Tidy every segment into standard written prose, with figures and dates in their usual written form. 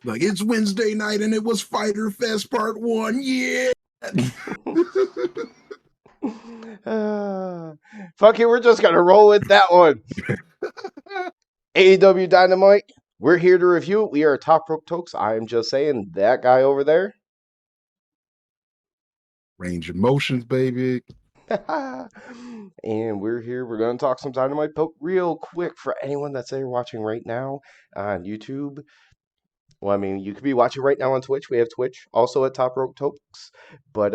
Like, it's Wednesday night and it was Fighter Fest Part 1. Yeah. Fuck it, we're just gonna roll with that one. AEW Dynamite. We're here to review it. We are Top Rope Tokes. I am just saying that guy over there. Range of motions, baby. And we're here. We're going to talk some Dynamite. But real quick, for anyone that's there watching right now on YouTube, well, I mean, you could be watching right now on Twitch. We have Twitch also at Top Rope Tokes. But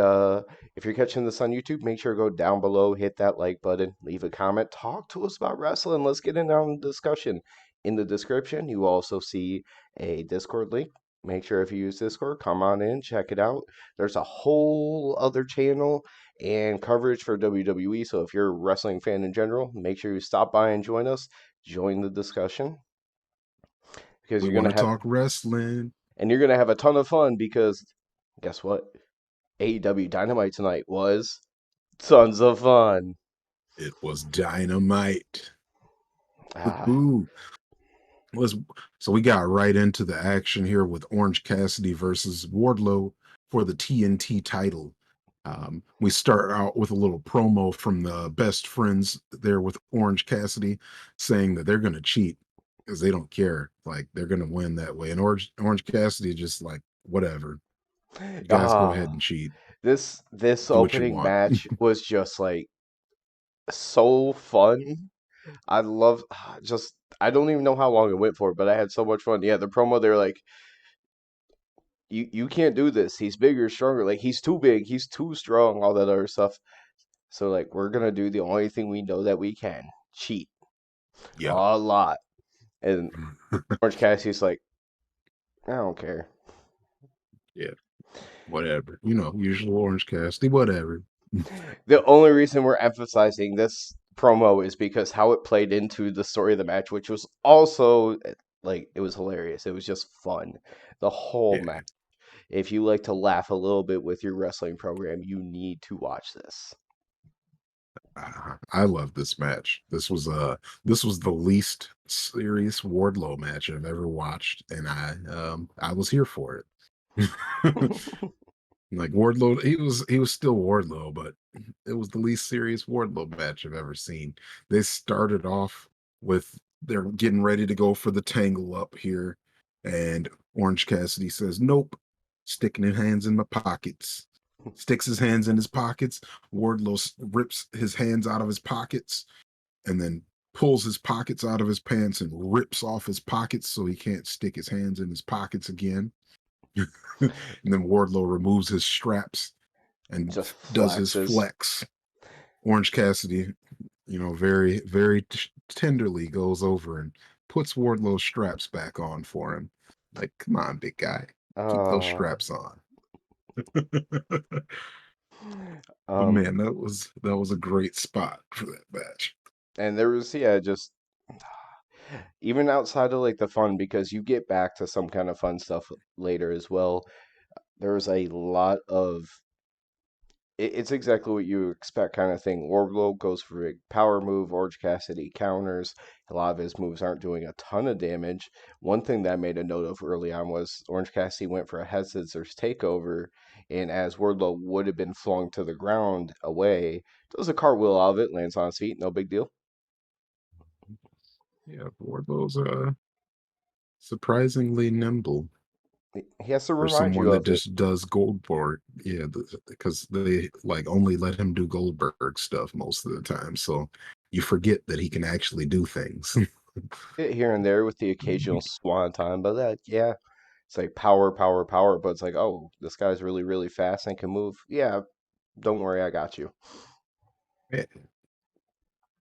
if you're catching this on YouTube, make sure to go down below, hit that like button, leave a comment, talk to us about wrestling. Let's get into the discussion. In the description, you also see a Discord link. Make sure if you use Discord, come on in, check it out. There's a whole other channel and coverage for WWE. So if you're a wrestling fan in general, make sure you stop by and join us. Join the discussion because We you're want gonna to have talk wrestling. and you're gonna have a ton of fun because guess what? AEW Dynamite tonight was tons of fun. It was Dynamite. Ah, So we got right into the action here with Orange Cassidy versus Wardlow for the TNT title. We start out with a little promo from the best friends there with Orange Cassidy saying that they're going to cheat because they don't care. Like, they're going to win that way. And Orange Cassidy just like, whatever. You guys go ahead ah, and cheat. this Do what you opening want. match was just like so fun. I love just I don't even know how long it went for, but I had so much fun. Yeah, the promo they're like, you can't do this. He's bigger, stronger. Like he's too big. He's too strong. All that other stuff. So like we're gonna do the only thing we know that we can: cheat Yep. a lot. And Orange Cassidy's like, I don't care. Yeah. Whatever. Usual Orange Cassidy, whatever. The only reason we're emphasizing this promo is because how it played into the story of the match, which was also like it was hilarious. It was just fun. The whole Yeah. match. If you like to laugh a little bit with your wrestling program, you need to watch this. I love this match. This was the least serious Wardlow match I've ever watched, and I was here for it. Like, Wardlow, he was still Wardlow, but it was the least serious Wardlow match I've ever seen. They started off with they're getting ready to go for the tangle up here, and Orange Cassidy says, "Nope," sticking his hands in my pockets. Sticks his hands in his pockets. Wardlow rips his hands out of his pockets and then pulls his pockets out of his pants and rips off his pockets so he can't stick his hands in his pockets again. And then Wardlow removes his straps and Just does his flexes. flex. Orange Cassidy, very, very tenderly goes over and puts Wardlow's straps back on for him. Like, come on, big guy, keep those Uh, straps on. But um, man, that was a great spot for that match. and there was just even outside of like the fun because you get back to some kind of fun stuff later as well. There was a lot of it's exactly what you expect kind of thing. Wardlow goes for a power move. Orange Cassidy counters. A lot of his moves aren't doing a ton of damage. One thing that I made a note of early on was Orange Cassidy went for a head scissors takeover, and as Wardlow would have been flung to the ground away, does a cartwheel out of it, lands on his feet, no big deal. Yeah, Wardlow's surprisingly nimble He has to for remind someone you that of it. just does Goldberg. Yeah, because they like only let him do Goldberg stuff most of the time, so you forget that he can actually do things. Here and there with the occasional swan time, but that yeah, it's like power, power, power. But it's like, oh, this guy's really, really fast and can move. Yeah, don't worry, I got you. Yeah,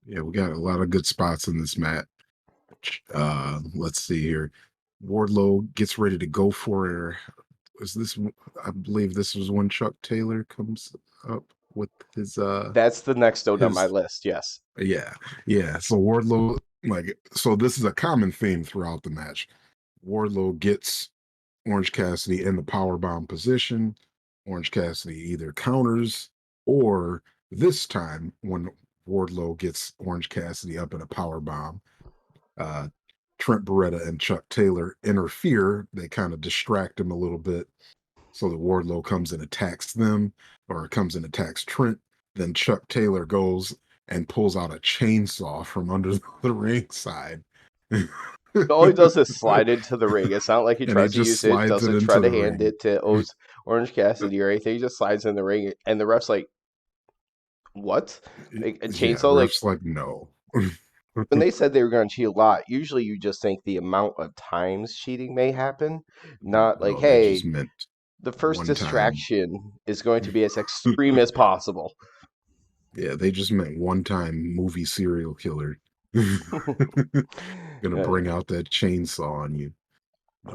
yeah, we got a lot of good spots in this match. Let's see here. Wardlow gets ready to go for. Is this? I believe this was when Chuck Taylor comes up with That's the next note on my his list. Yes. yeah, yeah. So Wardlow, like, so this is a common theme throughout the match. Wardlow gets Orange Cassidy in the power bomb position. Orange Cassidy either counters, or this time when Wardlow gets Orange Cassidy up in a power bomb, uh, Trent Beretta and Chuck Taylor interfere. They kind of distract him a little bit so that Wardlow comes and attacks them or comes and attacks Trent. Then Chuck Taylor goes and pulls out a chainsaw from under the ringside. All he does is slide into the ring. It's not like he And he tries to just use it, slides it doesn't try into to the hand ring. it to Orange Cassidy or anything. He just slides in the ring, and the ref's like, "What? Like a Yeah, chainsaw?" Like ref's like, no. when they said they were going to cheat a lot, usually you just think the amount of times cheating may happen, not like, No, they just "Hey, meant the first one time. distraction is going to be as extreme as possible." Yeah, they just meant one time movie serial killer. Gonna Uh, bring out that chainsaw on you.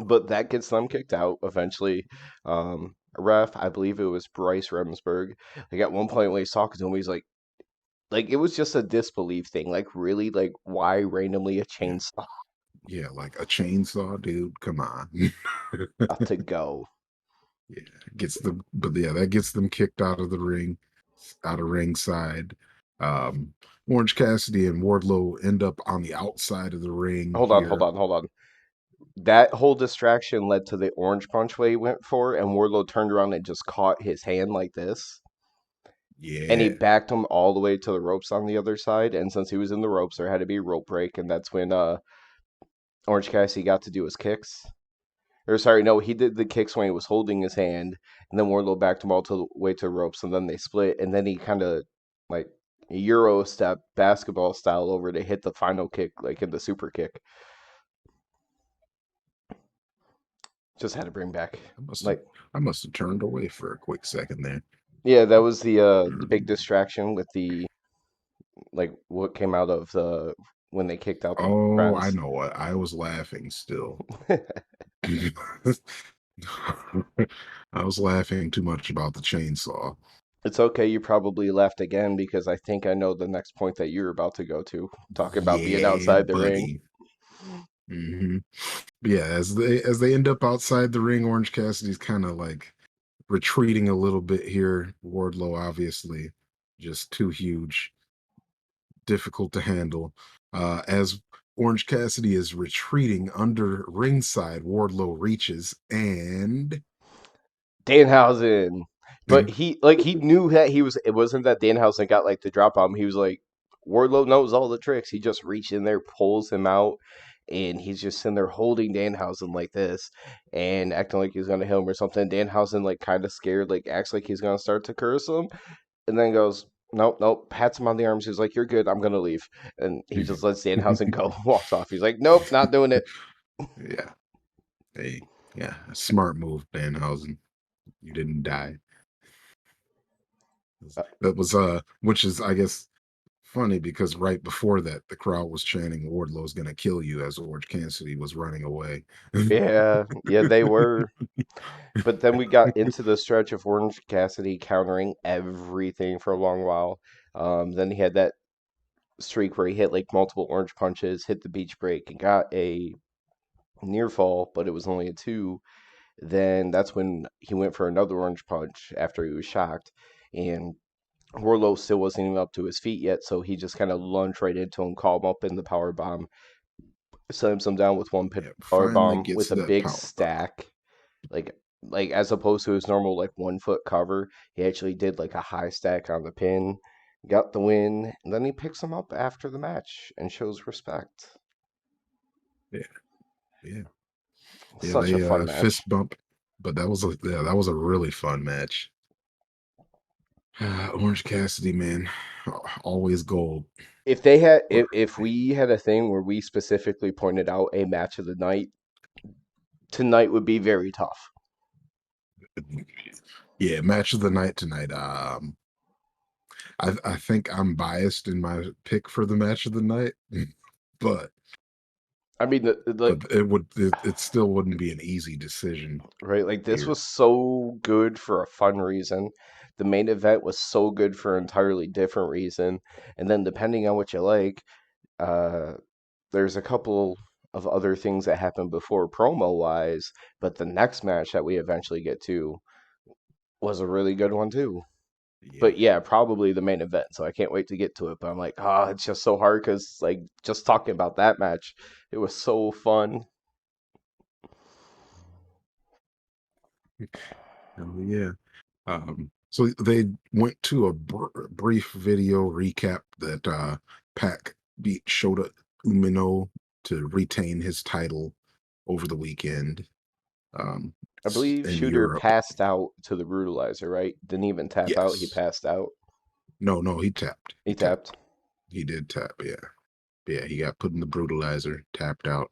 but that gets them kicked out eventually. A ref, I believe it was Bryce Remsburg. Like at one point when he's talking to him, he's like it was just a disbelief thing. Like really, like why randomly a Yeah. chainsaw Yeah, like a chainsaw, dude. Come on. got to go? Yeah, gets them, but yeah, that gets them kicked out of the ring, out of ringside. Um, Orange Cassidy and Wardlow end up on the outside of the ring Hold here. on, hold on. That whole distraction led to the orange punch way he went for, and Wardlow turned around and just caught his hand like this. And he Yeah, backed him all the way to the ropes on the other side. And since he was in the ropes, there had to be a rope break, and that's when Orange Cassidy got to do his kicks. Or sorry, no, he did the kicks when he was holding his hand, and then Wardlow backed him all to the way to the ropes, and then they split, and then he kind of like Euro step basketball style over to hit the final kick, like in the super kick. Just had to bring back I must have, like I must have turned away for a quick second there. yeah, that was the big distraction with the like what came out of the when they kicked out the Oh, I friends. know what. I was laughing still. I was laughing too much about the chainsaw. It's okay, you probably left again because I think I know the next point that you're about to go to, talking about being Yeah, outside the ring. buddy. Hmm. Yeah, as they end up outside the ring, Orange Cassidy's kind of like retreating a little bit here. Wardlow, obviously, just too huge, difficult to handle. As Orange Cassidy is retreating under ringside, Wardlow reaches and Danhausen. But he knew that he was it wasn't that Danhausen got like the drop on him. He was like Wardlow knows all the tricks. He just reached in there, pulls him out, and he's just sitting there holding Danhausen like this and acting like he's gonna hit him or something. Danhausen like kind of scared, like acts like he's gonna start to curse him, and then goes, "Nope, nope," pats him on the arms. He's like, "You're good, I'm gonna leave." And he just lets Danhausen go, walks off. He's like, "Nope, not doing it." yeah, hey, yeah, smart move, Danhausen. You didn't die. Uh, That was which is I guess funny because right before that the crowd was chanting Wardlow's gonna kill you as Orange Cassidy was running away. yeah, yeah, they were. But then we got into the stretch of Orange Cassidy countering everything for a long while. Then he had that streak where he hit like multiple orange punches, hit the beach break, and got a near fall, but it was only a two. Then that's when he went for another orange punch after he was shocked. And Warlow still wasn't even up to his feet yet, so he just kind of lunged right into him, called him up in the power bomb, slams him down with one Yeah, power finally bomb gets with a that big power bomb. stack like as opposed to his normal like 1 foot cover, he actually did like a high stack on the pin, got the win, and then he picks him up after the match and shows respect. Yeah, yeah, yeah. Such a They fun match. fist bump, but that was a really fun match. Orange Cassidy, man, always gold. If they had, Or if we had a thing where we specifically pointed out a match of the night, tonight would be very tough. yeah, match of the night tonight. I think I'm biased in my pick for the match of the night, but I mean, it still wouldn't be an easy decision right, like this here. was so good for a fun reason. The main event was so good for an entirely different reason, and then depending on what you like, uh, there's a couple of other things that happened before promo wise, but the next match that we eventually get to was a really good one too. Yeah. But yeah, probably the main event. So I can't wait to get to it. But I'm like, oh, it's just so hard because like just talking about that match, it was so fun. Oh yeah. So they went to a brief video recap that Pac beat Shota Umino to retain his title over the weekend I believe in Shooter Europe. passed out to the brutalizer, right? Didn't even tap out. He Yes. passed out. No, no, he tapped. He He tapped. tapped. He did tap. Yeah. Yeah, he got put in the brutalizer, tapped out.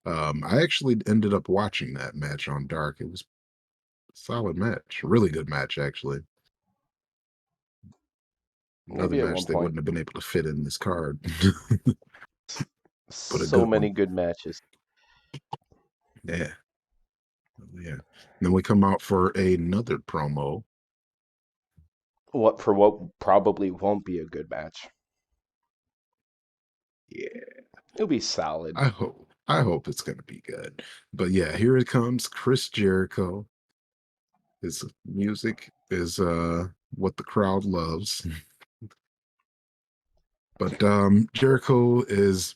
I actually ended up watching that match on Dark. It was a solid match. Really good match, actually. Another Maybe at match one they point. wouldn't have been able to fit in this card. But a So good many one. good matches. Yeah. Yeah. Then we come out for another promo. What probably won't be a good match. Yeah. It'll be solid. I hope it's gonna be good. But yeah, here it comes, Chris Jericho. His music is what the crowd loves. But Jericho is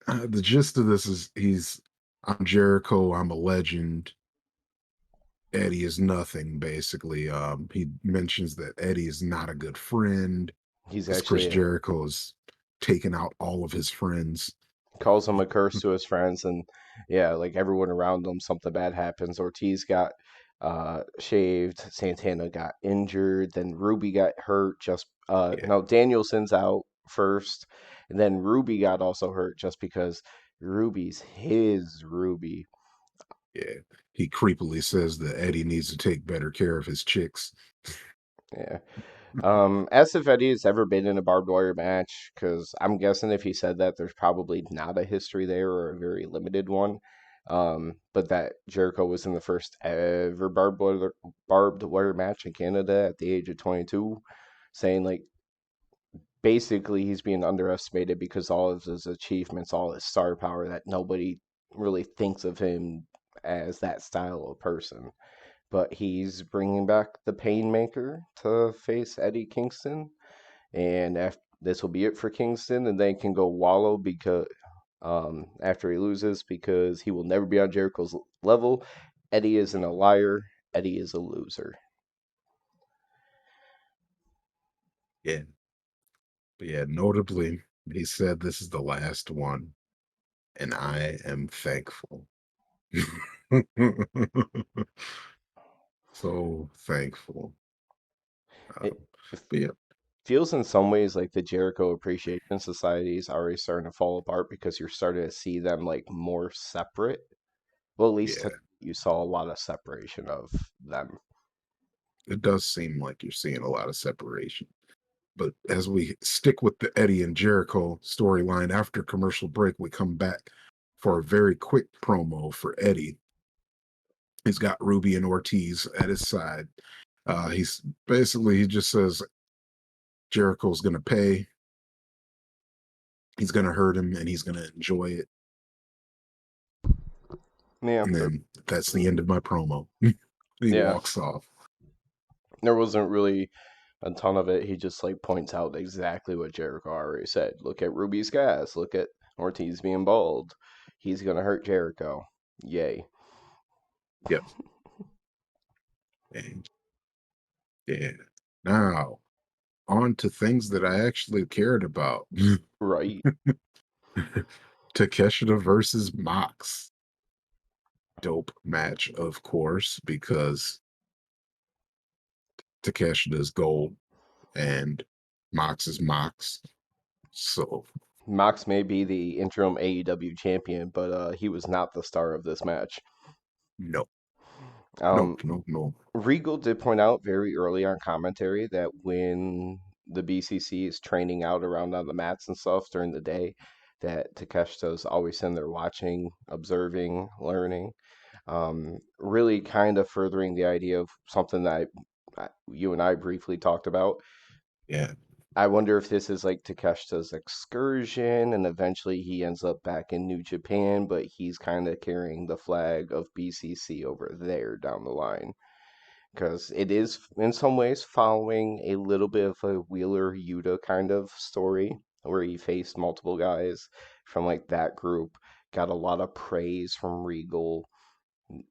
the gist of this is I'm Jericho, I'm a legend. Eddie is nothing, basically. He mentions that Eddie is not a good friend He's because Chris actually Jericho is taking out all of his friends. calls him a curse to his friends, and yeah, like everyone around him, something bad happens. Ortiz got shaved, Santana got injured, then Ruby got hurt. Just Yeah, no, Danielson's out first, and then Ruby got also hurt just because Ruby's his Ruby. yeah. He creepily says that Eddie needs to take better care of his chicks. Yeah. As if Eddie has ever been in a barbed wire match, because I'm guessing if he said that, there's probably not a history there or a very limited one. But that Jericho was in the first ever barbed wire match in Canada at the age of 22, saying like basically he's being underestimated because all of his achievements, all his star power, that nobody really thinks of him as that style of person. But he's bringing back the Painmaker to face Eddie Kingston, and this will be it for Kingston, and then can go wallow because after he loses because he will never be on Jericho's level. Eddie isn't a liar. Eddie is a loser. Yeah, but yeah, notably, he said this is the last one, and I am thankful. So thankful. It, Um, it but yeah, feels in some ways like the Jericho Appreciation Society is already starting to fall apart because you're starting to see them like more separate. Well, at least yeah, you saw a lot of separation of them. it does seem like you're seeing a lot of separation. But as we stick with the Eddie and Jericho storyline after commercial break, we come back for a very quick promo for Eddie. He's got Ruby and Ortiz at his side. He's basically, he just says Jericho's going to pay, he's going to hurt him, and he's going to enjoy it. Yeah, And then that's the end of my promo. He yeah. walks off. There wasn't really a ton of it. He just like points out exactly what Jericho already said. Look at Ruby's gas. Look at Ortiz being bald. He's gonna hurt Jericho. Yay. Yep. And yeah. Now, on to things that I actually cared about. Right. Takeshita versus Mox. Dope match, of course, because Takeshita is gold and Mox is Mox. So Mox may be the interim AEW champion, but he was not the star of this match. no, no, Um, no, no. Regal did point out very early on commentary that when the BCC is training out around on the mats and stuff during the day, that Takeshita's always in there watching, observing, learning, really kind of furthering the idea of something that you and I briefly talked about. Yeah, I wonder if this is like Takeshita's excursion and eventually he ends up back in New Japan, but he's kind of carrying the flag of BCC over there down the line. because it is in some ways following a little bit of a Wheeler Yuta kind of story where he faced multiple guys from like that group, got a lot of praise from Regal,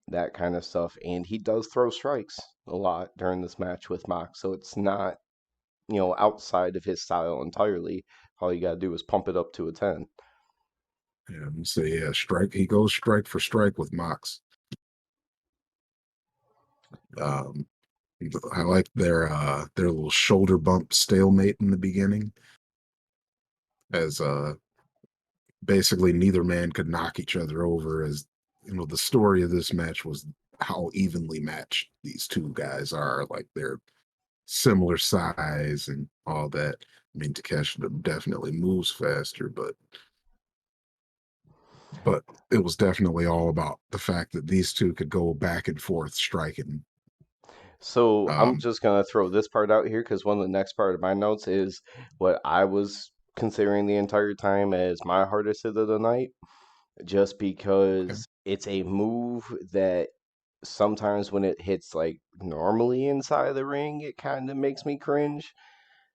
that kind of stuff, and he does throw strikes a lot during this match with Mox, so it's not, outside of his style entirely. All you gotta do is pump it up to a 10. Yeah, so yeah, strike. He goes strike for strike with Mox. Um, I like their little shoulder bump stalemate in the beginning, as basically neither man could knock each other over. As the story of this match was how evenly matched these two guys are. Like they're similar size and all that. I mean, Takeshi definitely moves faster, but it was definitely all about the fact that these two could go back and forth striking. So I'm Um, just gonna throw this part out here because one of the next part of my notes is what I was considering the entire time as my hardest hit of the night, just okay. because it's a move that sometimes when it hits like normally inside the ring, it kind of makes me cringe,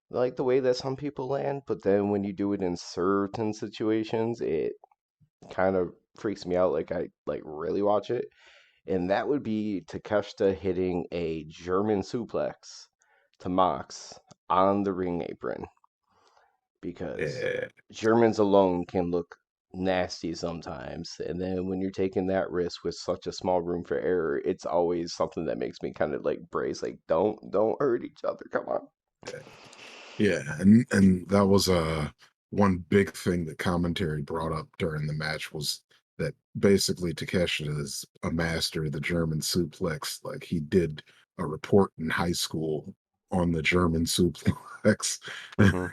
like the way that some people land. But then when you do it in certain situations, it kind of freaks me out. Like I like really watch it, and that would be Takeshita hitting a German suplex to Mox on the ring apron because Yeah, Germans alone can look nasty sometimes. And then when you're taking that risk with such a small room for error, it's always something that makes me kind of like brace, like don't hurt each other. Come on. yeah, yeah, and that was one big thing that commentary brought up during the match was that basically Takeshi is a master of the German suplex. Like he did a report in high school on the German suplex. Hmm.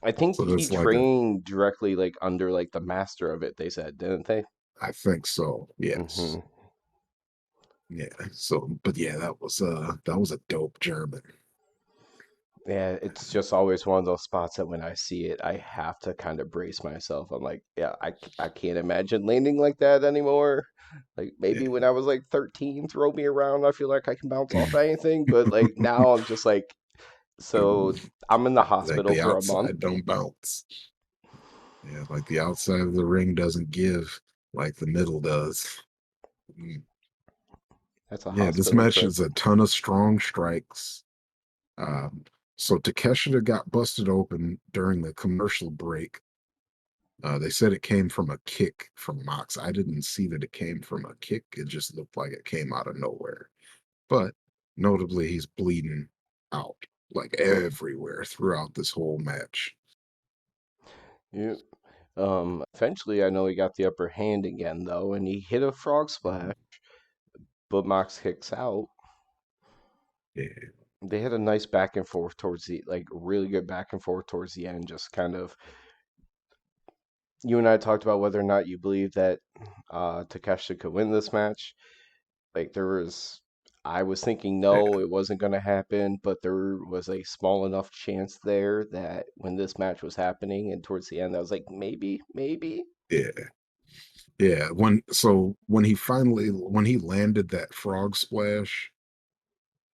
I think So he it's like a, trained directly like under like the master of it, they said, didn't they? I think so. Yes. Hmm. Yeah. So, but yeah, that was a dope German. Yeah, it's just always one of those spots that when I see it, I have to kind of brace myself. I'm like, yeah, I can't imagine landing like that anymore. Like maybe when Yeah. I was like 13, throw me around, I feel like I can bounce off anything. But like now I'm just like, so I'm in the Like hospital the for a month. outside don't bounce. Yeah, like the outside of the ring doesn't give like the middle does. Mm. That's a Yeah, this hospital match trip. is a ton of strong strikes. Um, so Takeshita got busted open during the commercial break. They said it came from a kick from Mox. I didn't see that it came from a kick. It just looked like it came out of nowhere. But notably, he's bleeding out like Yep. everywhere throughout this whole match. Yep. Eventually I know he got the upper hand again though, and he hit a frog Mhm. splash, but Mox kicks out. Yeah, They had a nice back and forth towards the like really good back and forth towards the end, just kind of you and I talked about whether or not you believe that Takeshita could win this match. Like I was thinking no, yeah, it wasn't going to happen, but there was a small enough chance there that when this match was happening and towards the end, I was like maybe, maybe. yeah. Yeah, when he landed that frog splash,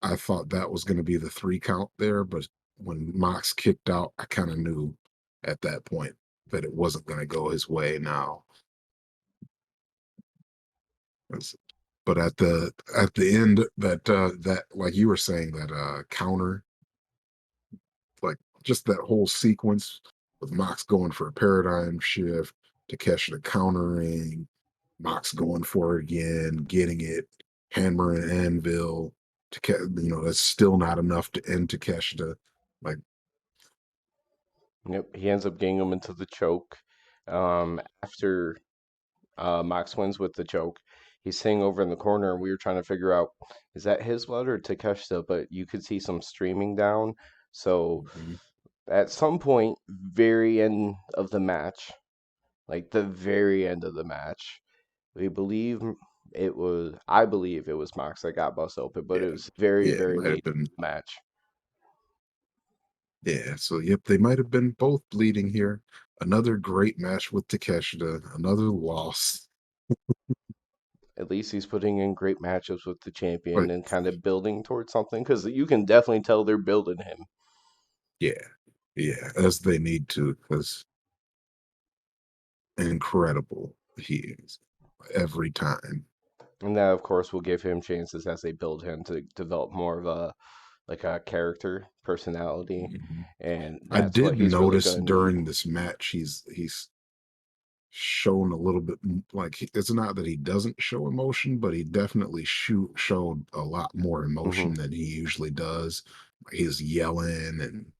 I thought that was gonna be the 3 count there, but when Mox kicked out, I kinda knew at that point that it wasn't gonna go his way now. It's but at the end that like you were saying, that, counter, like, just that whole sequence with Mox going for a paradigm shift, Takeshita countering, Mox going for it again, getting it, hammer and anvil. That's still not enough to end Takeshita. Like, Yep, he ends up getting him into the choke. After Mox wins with the choke. He's sitting over in the corner, and we were trying to figure out is that his blood or Takeshita, but you could see some streaming down. So mhm, at some point, very end of the match, like the very end of the match, we believe I believe it was Mox that got bust open, but it yeah, was very, yeah, it very might have late been, in the match. yeah. So yep, they might have been both bleeding here. Another great match with Takeshita, another loss. at least he's putting in great matchups with the champion But and kind of building towards something because you can definitely tell they're building him. yeah, yeah, as they need to, because incredible he is every time. And that, of course, will give him chances as they build him to develop more of a like a character, personality, Mhm. and I that's what did he's really notice going to need. during this match he's shown a little bit like it's not that he doesn't show emotion, but he definitely showed a lot more Hmm. emotion than he usually does. He's yelling and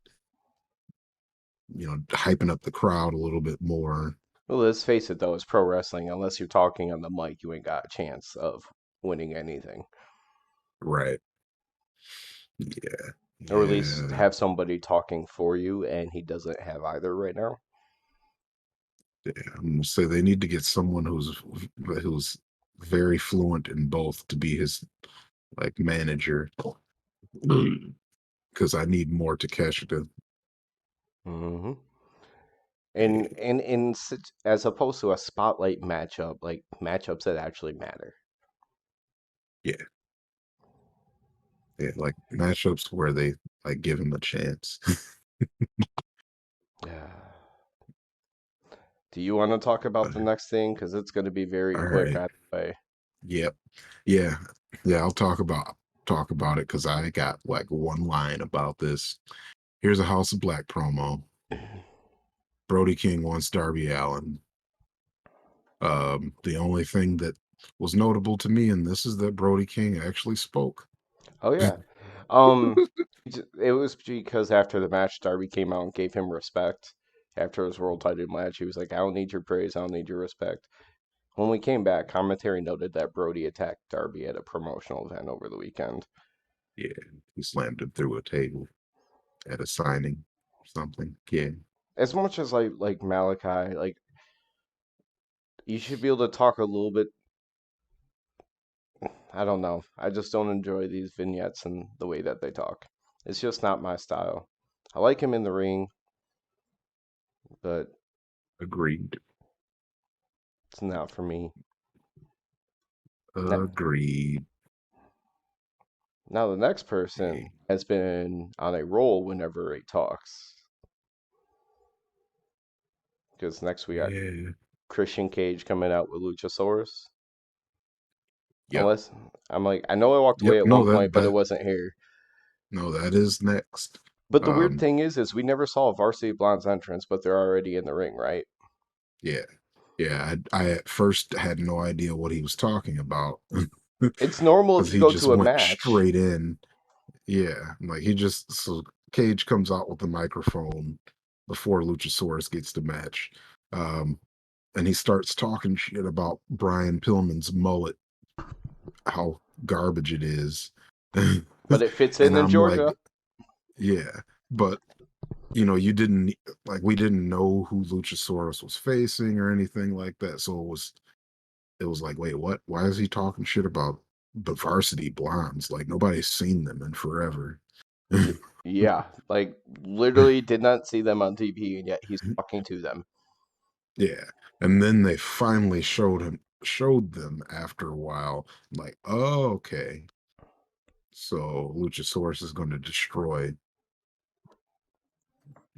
hyping up the crowd a little bit more. Well, let's face it, though, it's pro wrestling. Unless you're talking on the mic, you ain't got a chance of winning anything, Right. Yeah. or at least Yeah. have somebody talking for you, and he doesn't have either right now. Yeah. I'm gonna say they need to get someone who's very fluent in both to be his like manager because I need more Takeshita. Hmm. And Yeah. as opposed to a spotlight matchup, like matchups that actually matter. Yeah. Yeah. Like matchups where they like give him a chance. Do you want to talk about Uh, the next thing? Because it's going to be very All quick right. either way. Yep. Yeah. Yeah. I'll talk about it because I got like one line about this. Here's a House of Black promo. Brody King wants Darby Allin. The only thing that was notable to me in this is that Brody King actually spoke. Oh yeah. Um, it was because after the match, Darby came out and gave him respect. After his world title match, he was like, "I don't need your praise, I don't need your respect." When we came back, commentary noted that Brody attacked Darby at a promotional event over the weekend. Yeah, he slammed him through a table at a signing or something. Yeah, As much as like Malachi, like you should be able to talk a little bit. I don't know. I just don't enjoy these vignettes and the way that they talk. It's just not my style. I like him in the ring, but agreed. it's not for me. Now, Agreed. now the next Hey, person has been on a roll whenever he talks. Because next we got yeah. Christian Cage coming out with Luchasaurus. Yep. Unless I'm like, I know I walked away Yep. at No, one that point, but it that wasn't here. no, that is next. But the weird Um, thing is we never saw a Varsity Blondes entrance, but they're already in the ring, right? yeah. Yeah. I at first had no idea what he was talking about. It's normal if Because you he go just to a went match. straight in. Yeah, like he just so Cage comes out with the microphone before Luchasaurus gets the match, um, and he starts talking shit about Brian Pillman's mullet, how garbage it is, But it fits and in I'm like, Georgia. yeah, but you didn't like we didn't know who Luchasaurus was facing or anything like that, so it was like, wait, what? Why is he talking shit about the Varsity Blondes? Like nobody's seen them in forever. Yeah, like literally did not see them on TV, and yet he's talking to them. Yeah. And then they finally showed them after a while. Like, oh, okay. So Luchasaurus is going to destroy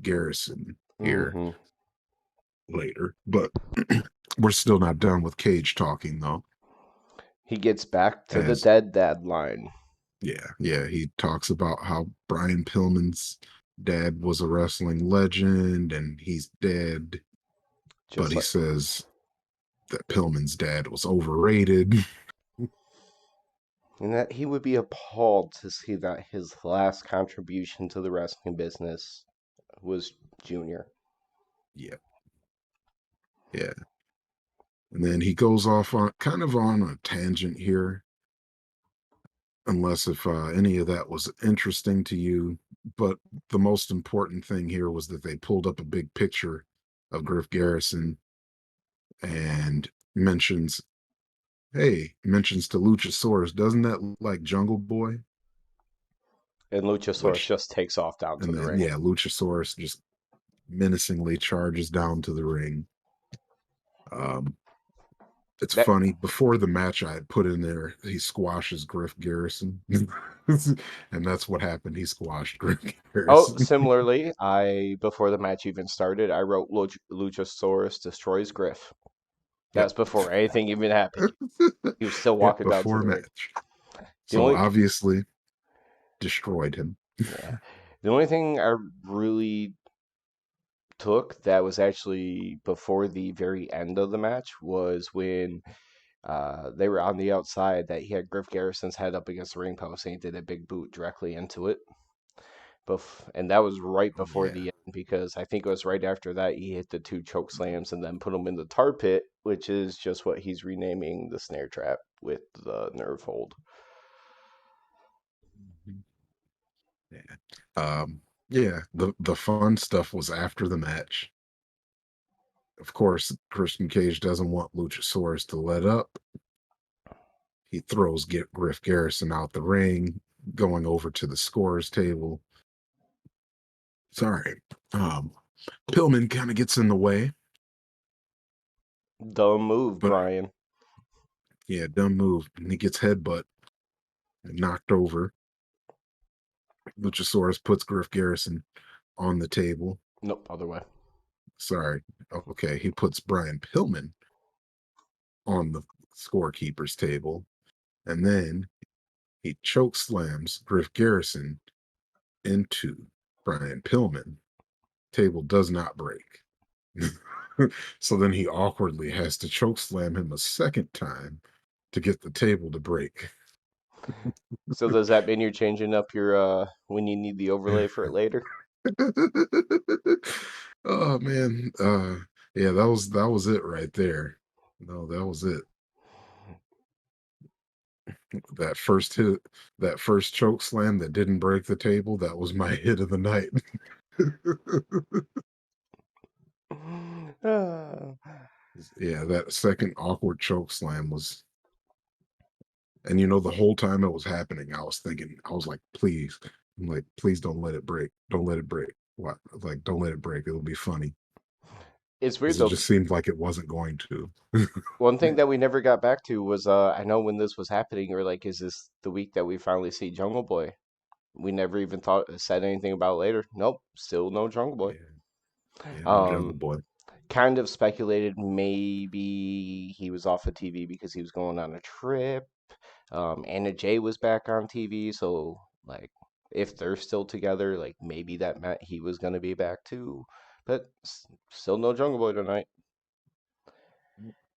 Garrison here Hmm. later. But we're still not done with Cage talking though. He gets back to the As dead dad line. yeah, he talks about how Brian Pillman's dad was a wrestling legend and he's dead. But Just he like, says that Pillman's dad was overrated. and that he would be appalled to see that his last contribution to the wrestling business was Junior. Yeah. Yeah. And then he goes off on kind of on a tangent here, unless if any of that was interesting to you. But the most important thing here was that they pulled up a big picture of Griff Garrison and mentions to Luchasaurus, doesn't that look like Jungle Boy? And Luchasaurus Which, just takes off down to and the then, ring. yeah, Luchasaurus just menacingly charges down to the ring. Um, It's That funny. Before the match, I had put in there he squashes Griff Garrison, and that's what happened. He squashed Griff Oh, Garrison. similarly, I before the match even started, I wrote Luchasaurus destroys Griff. Yep. That's before anything even happened. He was still Yep. walking down to Before the ring. match. The So only obviously destroyed him. yeah, the only thing I really took that was actually before the very end of the match was when they were on the outside that he had Griff Garrison's head up against the ring post and he did a big boot directly into it. And that was right Oh before yeah. the end because I think it was right after that he hit the two choke slams and then put him in the tar pit, which is just what he's renaming the snare trap with the nerve hold. Mhm. Yeah. Yeah, the fun stuff was after the match. Of course, Christian Cage doesn't want Luchasaurus to let up. He throws Griff Garrison out the ring, going over to the scorer's table. Sorry. Um, Pillman kind of gets in the way, Dumb move, but Brian. yeah, dumb move. And he gets headbutt and knocked over. Luchasaurus puts Griff Garrison on the table. Nope, other way. Sorry. Okay, he puts Brian Pillman on the scorekeeper's table. And then he choke slams Griff Garrison into Brian Pillman. Table does not break. So then he awkwardly has to choke slam him a second time to get the table to break. So does that mean you're changing up your when you need the overlay for it later? Oh man. Yeah, that was it right there. No, that was it. That first hit, that first choke slam that didn't break the table, that was my hit of the night. Ah. Yeah, that second awkward choke slam was, and the whole time it was happening, I was thinking, I was like, please, I'm like, please don't let it break. Don't let it break. What? Like, don't let it break. It'll be funny. It's weird Because it though. just seemed like it wasn't going to. One thing that we never got back to was I know when this was happening, we are like, is this the week that we finally see Jungle Boy? We never even said anything about it later. Nope, still no Jungle Boy. Yeah, yeah, no Jungle Um, Boy. kind of speculated maybe he was off of TV because he was going on a trip. Anna Jay was back on TV, so like if they're still together, like maybe that meant he was gonna be back too. But still no Jungle Boy tonight.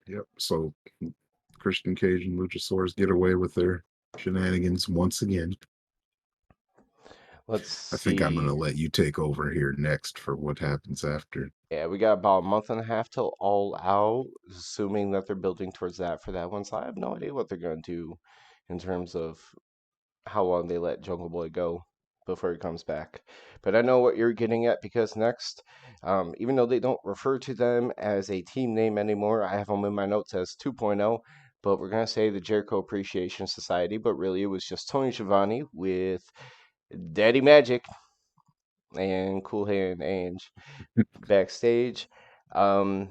Yep. So Christian Cage and Luchasaurus get away with their shenanigans once again. Let's I think I'm going see. to let you take over here next for what happens after. Yeah, we got about a month and a half till All Out, assuming that they're building towards that for that one. So I have no idea what they're going to do in terms of how long they let Jungle Boy go before he comes back. But I know what you're getting at because next, even though they don't refer to them as a team name anymore, I have them in my notes as 2.0. But we're going to say the Jericho Appreciation Society, but really it was just Tony Schiavone with Daddy Magic and Cool Hand Ange backstage. Um,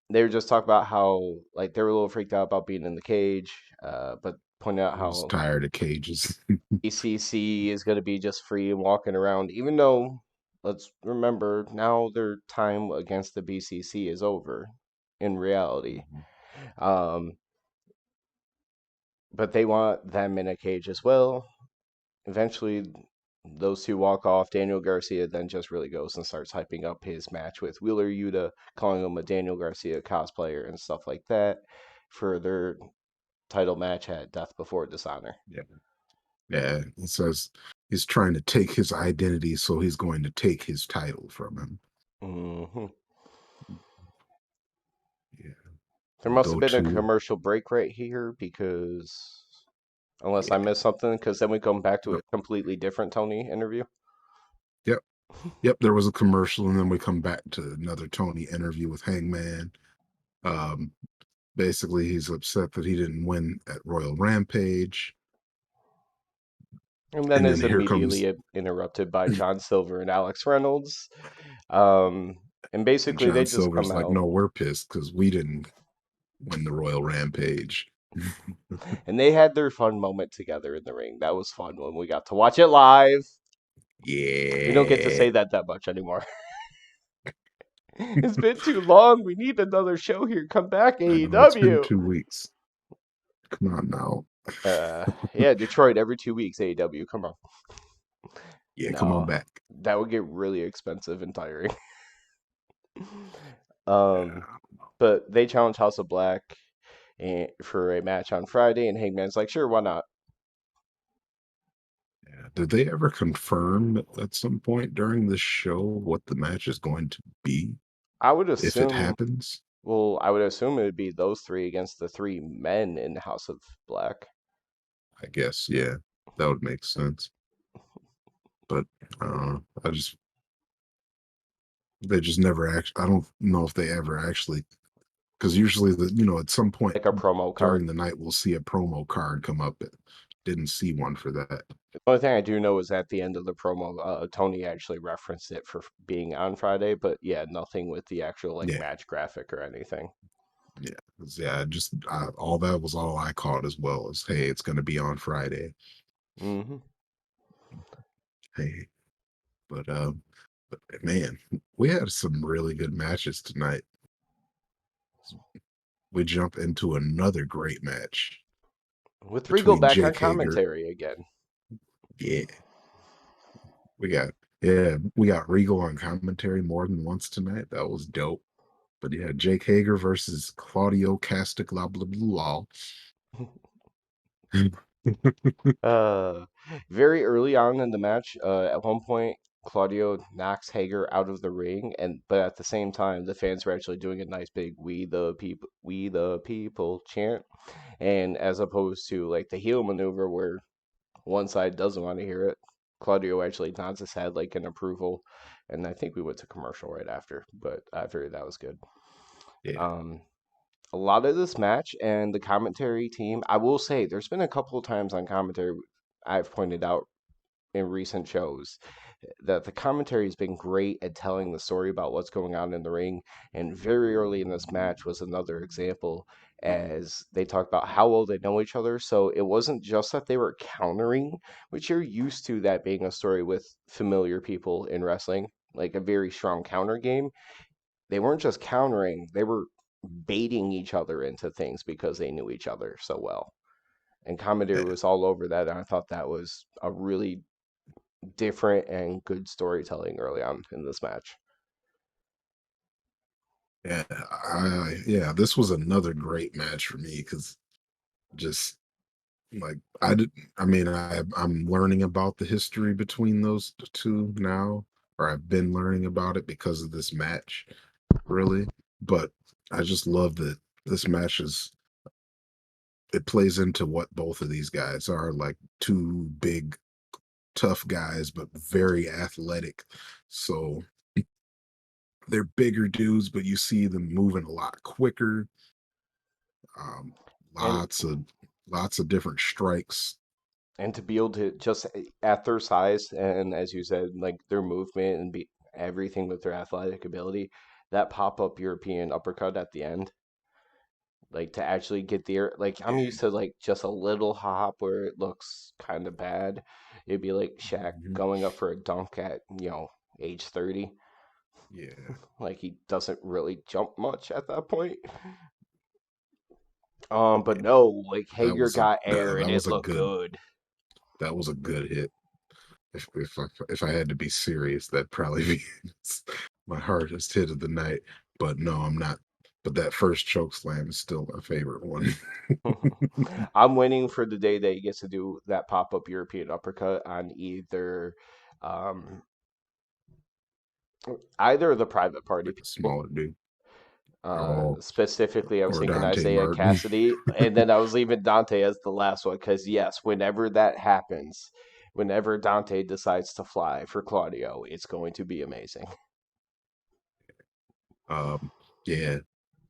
they were just talking about how like they were a little freaked out about being in the cage, but pointed out I was how tired of cages. ACC is going to be just free and walking around, even though let's remember now their time against the BCC is over in reality. Mhm. Um, but they want them in a cage as well. Eventually, those two walk off. Daniel Garcia then just really goes and starts hyping up his match with Wheeler Yuta, calling him a Daniel Garcia cosplayer and stuff like that for their title match at Death Before Dishonor. Yeah. Yeah. It says he's trying to take his identity, so he's going to take his title from him. Hmm. Yeah. There We must go have been a to, commercial break right here because, unless I yeah. missed something, because then we come back to a Nope. completely different Tony interview. Yep. Yep. There was a commercial, and then we come back to another Tony interview with Hangman. Um, Basically, he's upset that he didn't win at Royal Rampage. And then And then is here comes immediately interrupted by John Silver and Alex Reynolds. Um, and and basically, they John just come Silver's like, out. no, we're pissed because we didn't. win the Royal Rampage. And they had their fun moment together in the ring. That was fun when we got to watch it live. We don't get to Yeah. say that much anymore. It's been too long. We need another show here. Come back, I know it's been AEW. 2 weeks. Come on now. Yeah, Detroit every 2 weeks. AEW. Come on. Yeah, come on No, back. that would get really expensive and tiring. Yeah. Um, but they challenged House of Black for a match on Friday, and Hangman's like, sure, why not? Yeah. Did they ever confirm at some point during the show what the match is going to be I would if it assume. happens? Well, I would assume it would be those three against the three men in House of Black. I guess, yeah, that would make sense. But I just they just never actually. I don't know if they ever actually, because usually at some point Like a promo during card. the night we'll see a promo card come up. Didn't see one for that. The only thing I do know is at the end of the promo, Tony actually referenced it for being on Friday, but yeah, nothing with the actual like Yeah, match graphic or anything. yeah, yeah. Just all that was all I caught as well as hey, it's going to be on Friday. Hmm. Hey, but man, we had some really good matches tonight. We jump into another great match With Regal between back on Jake Hager. commentary again. Yeah, we got we got Regal on commentary more than once tonight. That was dope. But yeah, Jake Hager versus Claudio Castigla blah blah blah. Uh, very early on in the match, at one point, Claudio knocks Hager out of the ring, and but at the same time, the fans were actually doing a nice big we the people" chant, and as opposed to like the heel maneuver where one side doesn't want to hear it, Claudio actually nods his head like in approval, and I think we went to commercial right after, but I figured that was good. Yeah, Um, a lot of this match and the commentary team, I will say, there's been a couple of times on commentary I've pointed out in recent shows that the commentary has been great at telling the story about what's going on in the ring. And very early in this match was another example as they talked about how well they know each other. So it wasn't just that they were countering, which you're used to that being a story with familiar people in wrestling, like a very strong counter game. They weren't just countering, they were baiting each other into things because they knew each other so well. And commentary yeah, was all over that. And I thought that was a really different and good storytelling early on in this match. yeah. Yeah, this was another great match for me because just like I did. I mean, I'm learning about the history between those two now, or I've been learning about it because of this match, really. But I just love that this match is it plays into what both of these guys are, like two big tough guys but very athletic. So they're bigger dudes, but you see them moving a lot quicker. Um, And lots of different strikes. and to be able to just at their size and as you said, like their movement and be everything with their athletic ability, that pop up European uppercut at the end, like to actually get there. Like I'm Yeah, used to like just a little hop where it looks kind of bad. It'd be like Shaq mhm, going up for a dunk at age 30. yeah, Like he doesn't really jump much at that point. But yeah. no, like That Hager was a got that, air and that it was a looked good good. that was a good hit. If I had to be serious, that'd probably be my hardest hit of the night. But no, I'm not. But that first choke slam is still my favorite one. I'm waiting for the day that he gets to do that pop up European uppercut on um, either of the private party Like a people. smaller dude. Oh, Specifically, I was or thinking Dante Isaiah Martin. Cassidy, and then I was leaving Dante as the last one because yes, whenever that happens, whenever Dante decides to fly for Claudio, it's going to be amazing. um, yeah.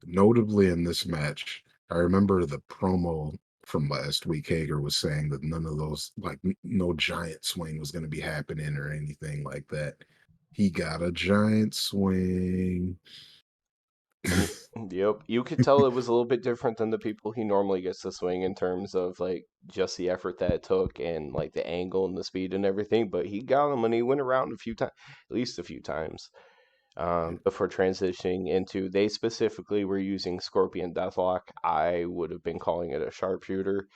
Notably in this match, I remember the promo from last week. Hager was saying that none of those, like, no giant swing was going to be happening or anything like that. He got a giant swing. And yep, you could tell it was a little bit different than the people he normally gets to swing in terms of like just the effort that it took and like the angle and the speed and everything. But he got him and he went around a few times, at least a few times, before transitioning into. They specifically were using Scorpion Deathlock. I would have been calling it a sharpshooter,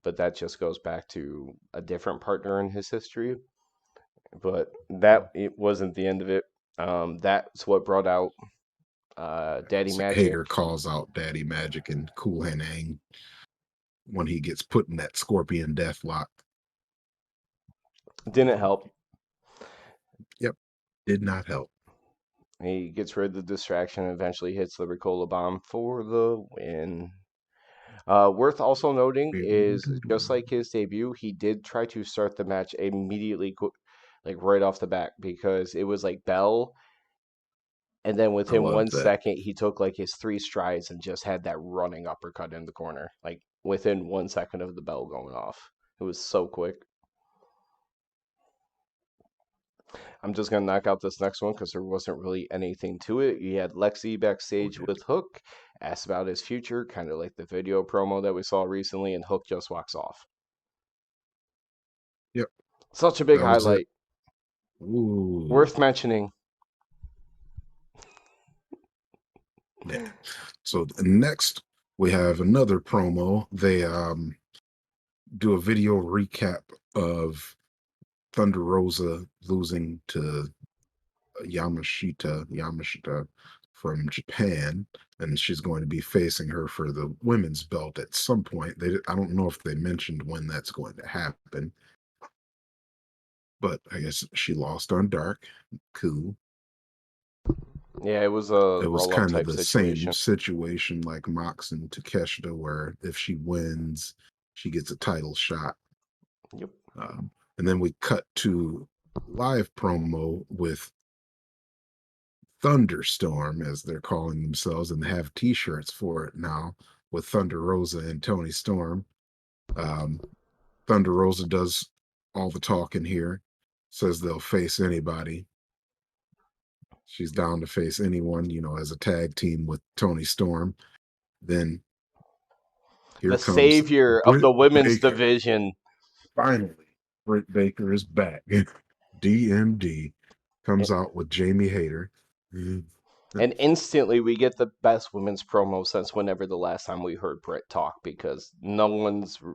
but that just goes back to a different partner in his history. But Yeah. that it wasn't the end of it. That's what brought out Daddy Magic. Hager calls out Daddy Magic and Cool Hand Aang when he gets put in that Scorpion Deathlock. Didn't help. Yep, did not help. He gets rid of the distraction and eventually hits the Ricola Bomb for the win. Worth also noting is just like his debut, he did try to start the match immediately, like right off the bat, because it was like bell, and then I within love one that. second, he took like his three strides and just had that running uppercut in the corner, like within 1 second of the bell going off. It was so quick. I'm just gonna knock out this next one because there wasn't really anything to it. You had Lexi Oh, backstage yeah. with Hook, asked about his future, kind of like the video promo that we saw recently, and Hook just walks off. Yep, Such a big that was it. highlight, Ooh, worth mentioning. yeah. So next we have another promo. They do a video recap of Thunder Rosa losing to Yamashita from Japan, and she's going to be facing her for the women's belt at some point. I don't know if they mentioned when that's going to happen, but I guess she lost on Dark. Cool. Yeah, it was a It was roll up kind of type the same situation. situation like Mox and Takeshita, where if she wins, she gets a title shot. Yep. And then we cut to live promo with Thunderstorm, as they're calling themselves, and they have T-shirts for it now with Thunder Rosa and Tony Storm. Um, Thunder Rosa does all the talking here, says they'll face anybody. She's down to face anyone, as a tag team with Tony Storm. Then here The comes savior of Britt the women's Baker. division. Finally, Britt Baker is back. DMD comes out with Jamie Hayter. Mhm. And instantly we get the best women's promo since whenever the last time we heard Britt talk because no one's. Yeah,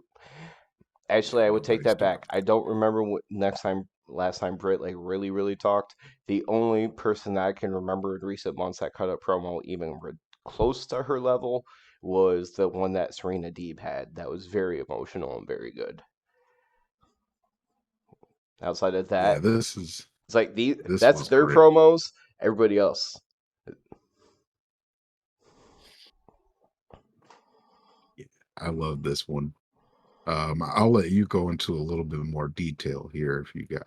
Actually, I would take nobody's that doing back. I don't remember what last time Britt like really, really talked. The only person that I can remember in recent months that cut a promo even close to her level was the one that Serena Deeb had. That was very emotional and very good. Outside of Yeah, that, it's like this that's was their great. promos. Everybody else. Yeah, I love this one. I'll let you go into a little bit more detail here if you got.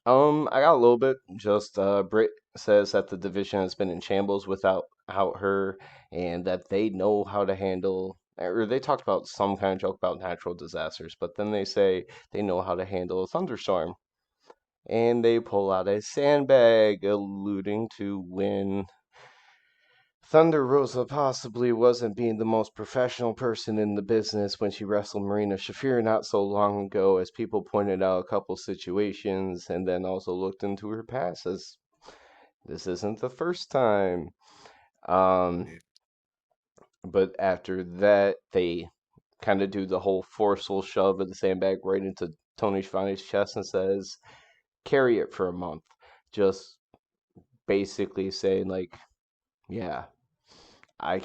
I got a little bit. Just Britt says that the division has been in shambles without her, and that they know how to handle. Or they talked about some kind of joke about natural disasters, but then they say they know how to handle a thunderstorm, and they pull out a sandbag, alluding to when Thunder Rosa possibly wasn't being the most professional person in the business when she wrestled Marina Shafir not so long ago, as people pointed out a couple situations, and then also looked into her past as this isn't the first time. Um, Yeah. but after that, they kind of do the whole forceful shove of the sandbag right into Tony Schiavone's chest and says, "Carry it for a month." Just basically saying like, "Yeah, I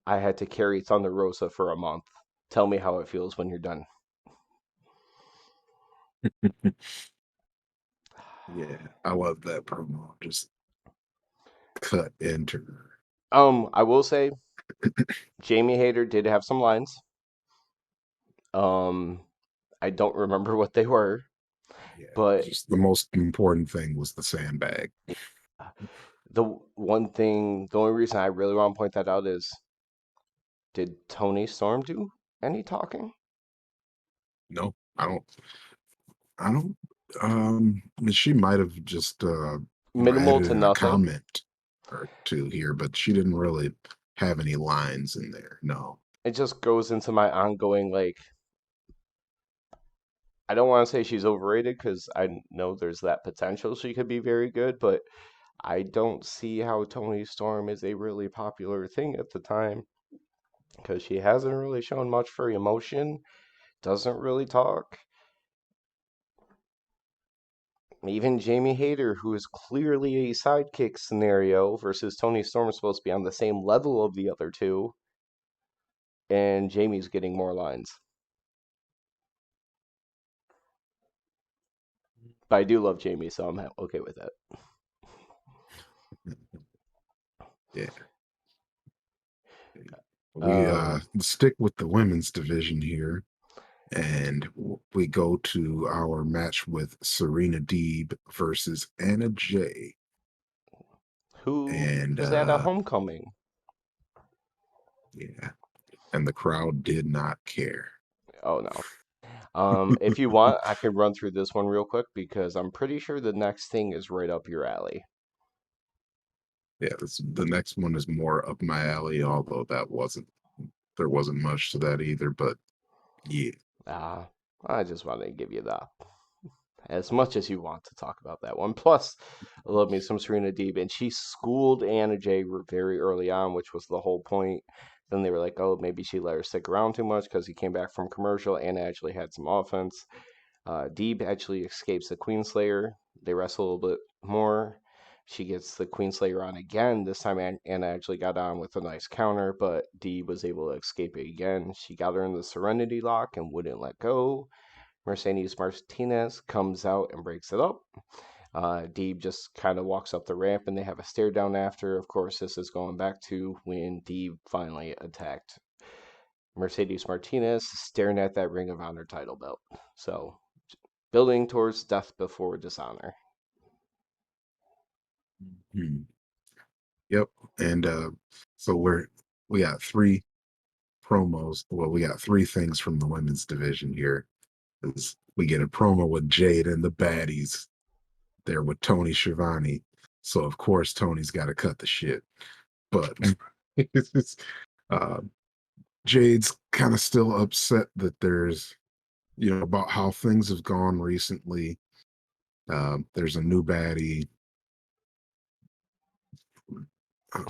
had to carry Thunder Rosa for a month. Tell me how it feels when you're done." Yeah, I love that promo. Just cut enter. I will say Jamie Hayter did have some lines. Um, I don't remember what they were, Yeah, but just the most important thing was the sandbag. the the only reason I really want to point that out is, did Tony Storm do any talking? No, I don't. She might have just Minimal added to in a nothing. comment. or two here, but she didn't really have any lines in there. No. It just goes into my ongoing, like, I don't want to say she's overrated because I know there's that potential she could be very good, but I don't see how Tony Storm is a really popular thing at the time because she hasn't really shown much for emotion, doesn't really talk. Even Jamie Hayter, who is clearly a sidekick scenario versus Tony Storm, is supposed to be on the same level of the other two, and Jamie's getting more lines. But I do love Jamie, so I'm okay with that. Yeah. We Um, stick with the women's division here, and we go to our match with Serena Deeb versus Anna Jay. who And was at a homecoming? yeah, and the crowd did not care. Oh no. If you want, I could run through this one real quick because I'm pretty sure the next thing is right up your alley. Yeah, the next one is more up my alley, although there wasn't much to that either, but yeah. Ah, I just wanted to give you that. As much as you want to talk about that one. Plus, I love me some Serena Deeb, and she schooled Anna Jay very early on, which was the whole point. Then they were like, oh, maybe she let her stick around too much because he came back from commercial. Anna actually had some offense. Deeb actually escapes the Queenslayer. They wrestle a little bit more. She gets the Queenslayer on again. This time, Anna actually got on with a nice counter, but Deeb was able to escape it again. She got her in the Serenity Lock and wouldn't let go. Mercedes Martinez comes out and breaks it up. Deeb just kind of walks up the ramp and they have a stare down after. Of course, this is going back to when Deeb finally attacked Mercedes Martinez, staring at that Ring of Honor title belt. So, building towards death before dishonor. Hmm. Yep. And so we got three promos. Well, we got three things from the women's division here. We get a promo with Jade and the baddies there with Tony Schiavone. So of course Tony's got to cut the shit. But it's just, uh, Jade's kind of still upset that there's about how things have gone recently. There's a new baddie.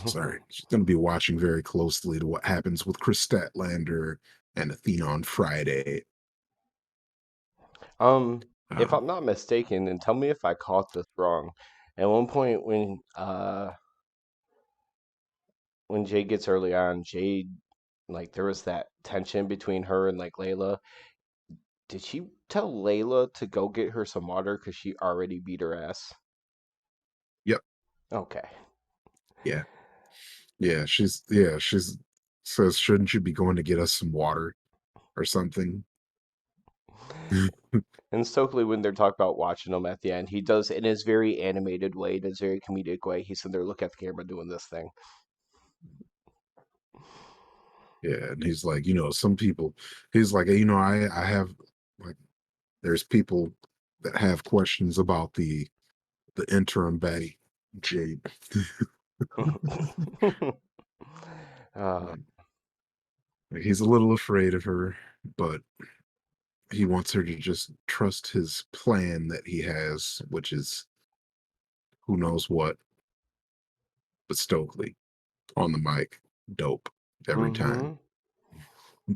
Sorry, she's going to be watching very closely to what happens with Chris Statlander and Athena on Friday. um, if Um, I'm not mistaken, and tell me if I caught this wrong, at one point when Jade gets early on, Jade, like there was that tension between her and like Layla. Did she tell Layla to go get her some water because she already beat her ass? yep, Okay. yeah, she's says, shouldn't you be going to get us some water or something? And Stokely, when they're talking about watching him at the end, he does in his very animated way, in his very comedic way. He's in there, look at the camera doing this thing. Yeah, and he's like, some people, he's like, I have like, there's people that have questions about the interim baddie, Jade. uh, Like, he's a little afraid of her, but he wants her to just trust his plan that he has, which is who knows what, but Stokely on the mic, dope every time. mm-hmm.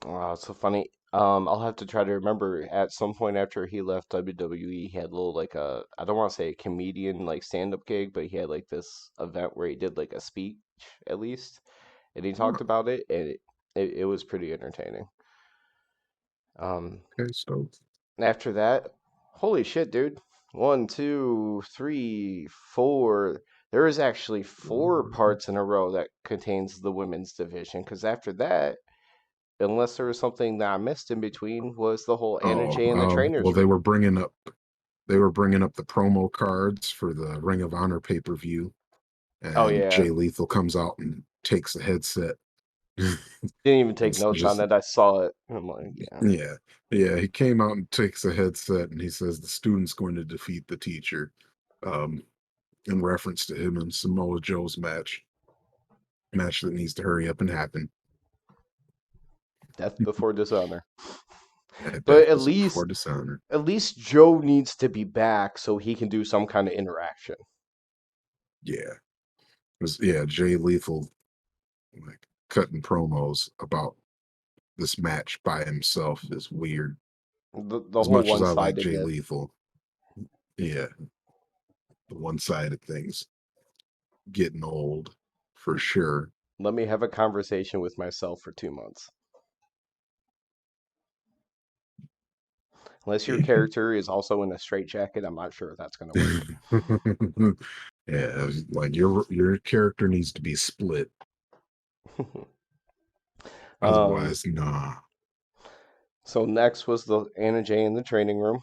Oh, it's so funny. I'll have to try to remember at some point after he left WWE, he had a little like a I don't want to say a comedian like stand-up gig, but he had like this event where he did like a speech at least, and he Oh, talked about it, and it was pretty entertaining. Um, okay, Stokes. After that, holy shit, dude. One, two, three, four. There is actually four parts in a row that contains the women's division. Because after that, unless there was something that I missed in between, was the whole Anna Oh, Jay and the trainers well, they room. were bringing up the promo cards for the Ring of Honor pay per view, Oh and yeah, Jay Lethal comes out and takes the headset. didn't even take It's notes on just it. I saw it. I'm like, yeah. yeah, yeah. He came out and takes a headset, and he says the student's going to defeat the teacher. Um, in reference to him and Samoa Joe's match that needs to hurry up and happen. Death before dishonor. At But death before dishonor. at least Joe needs to be back so he can do some kind of interaction. Yeah, yeah, Jay Lethal like cutting promos about this match by himself is weird. The As whole much as I like Jay one-sidedness. Lethal, yeah, the one-sided things getting old for sure. Let me have a conversation with myself for 2 months. Unless your Yeah. character is also in a straitjacket, I'm not sure if that's going to work. Yeah, like your character needs to be split. um, Otherwise, nah. so next was the Anna Jay in the training room.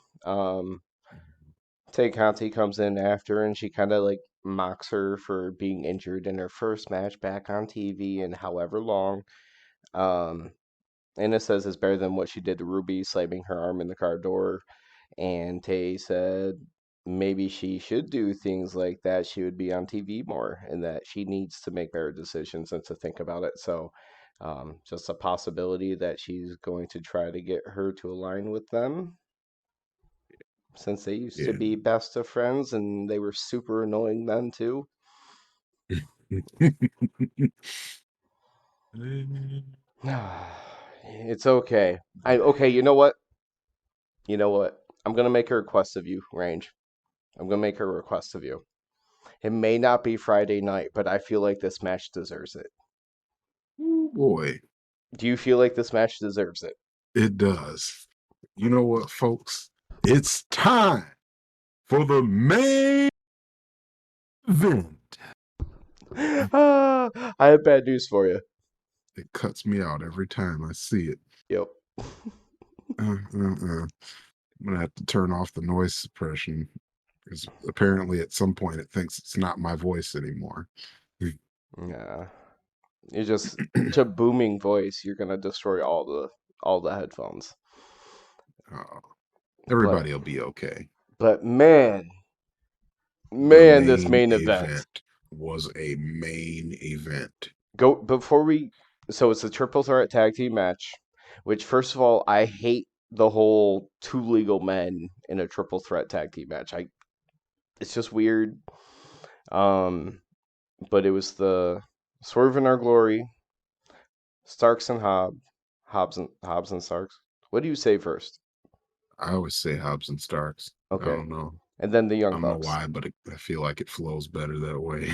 Takeshita comes in after, and she kind of like mocks her for being injured in her first match back on TV in however long. Um, Anna says it's better than what she did to Ruby, slamming her arm in the car door. And Tay said maybe she should do things like that. She would be on TV more, and that she needs to make better decisions and to think about it. So, just a possibility that she's going to try to get her to align with them since they used to Yeah. be best of friends and they were super annoying then too. It's okay. Okay, you know what? You know what? I'm gonna make a request of you, Range. I'm gonna make a request of you. It may not be Friday night, but I feel like this match deserves it. Oh boy, Do you feel like this match deserves it? it does. You know what, folks? It's time for the main event. I have bad news for you. It cuts me out every time I see it. Yep. I'm gonna have to turn off the noise suppression because apparently at some point it thinks it's not my voice anymore. Yeah. You're just such a booming voice. You're gonna destroy all the headphones. Uh, But everybody will be okay. but man, The man, this main main event. event was a main event. Go before we. So it's a triple threat tag team match. Which first of all, I hate the whole two legal men in a triple threat tag team match. It's just weird. Um, but it was the Swerve in Our Glory, Starks and Hobbs and Starks. What do you say first? I always say Hobbs and Starks. I Okay, don't know. and then the I Young don't know Bucks. why, but I feel like it flows better that way.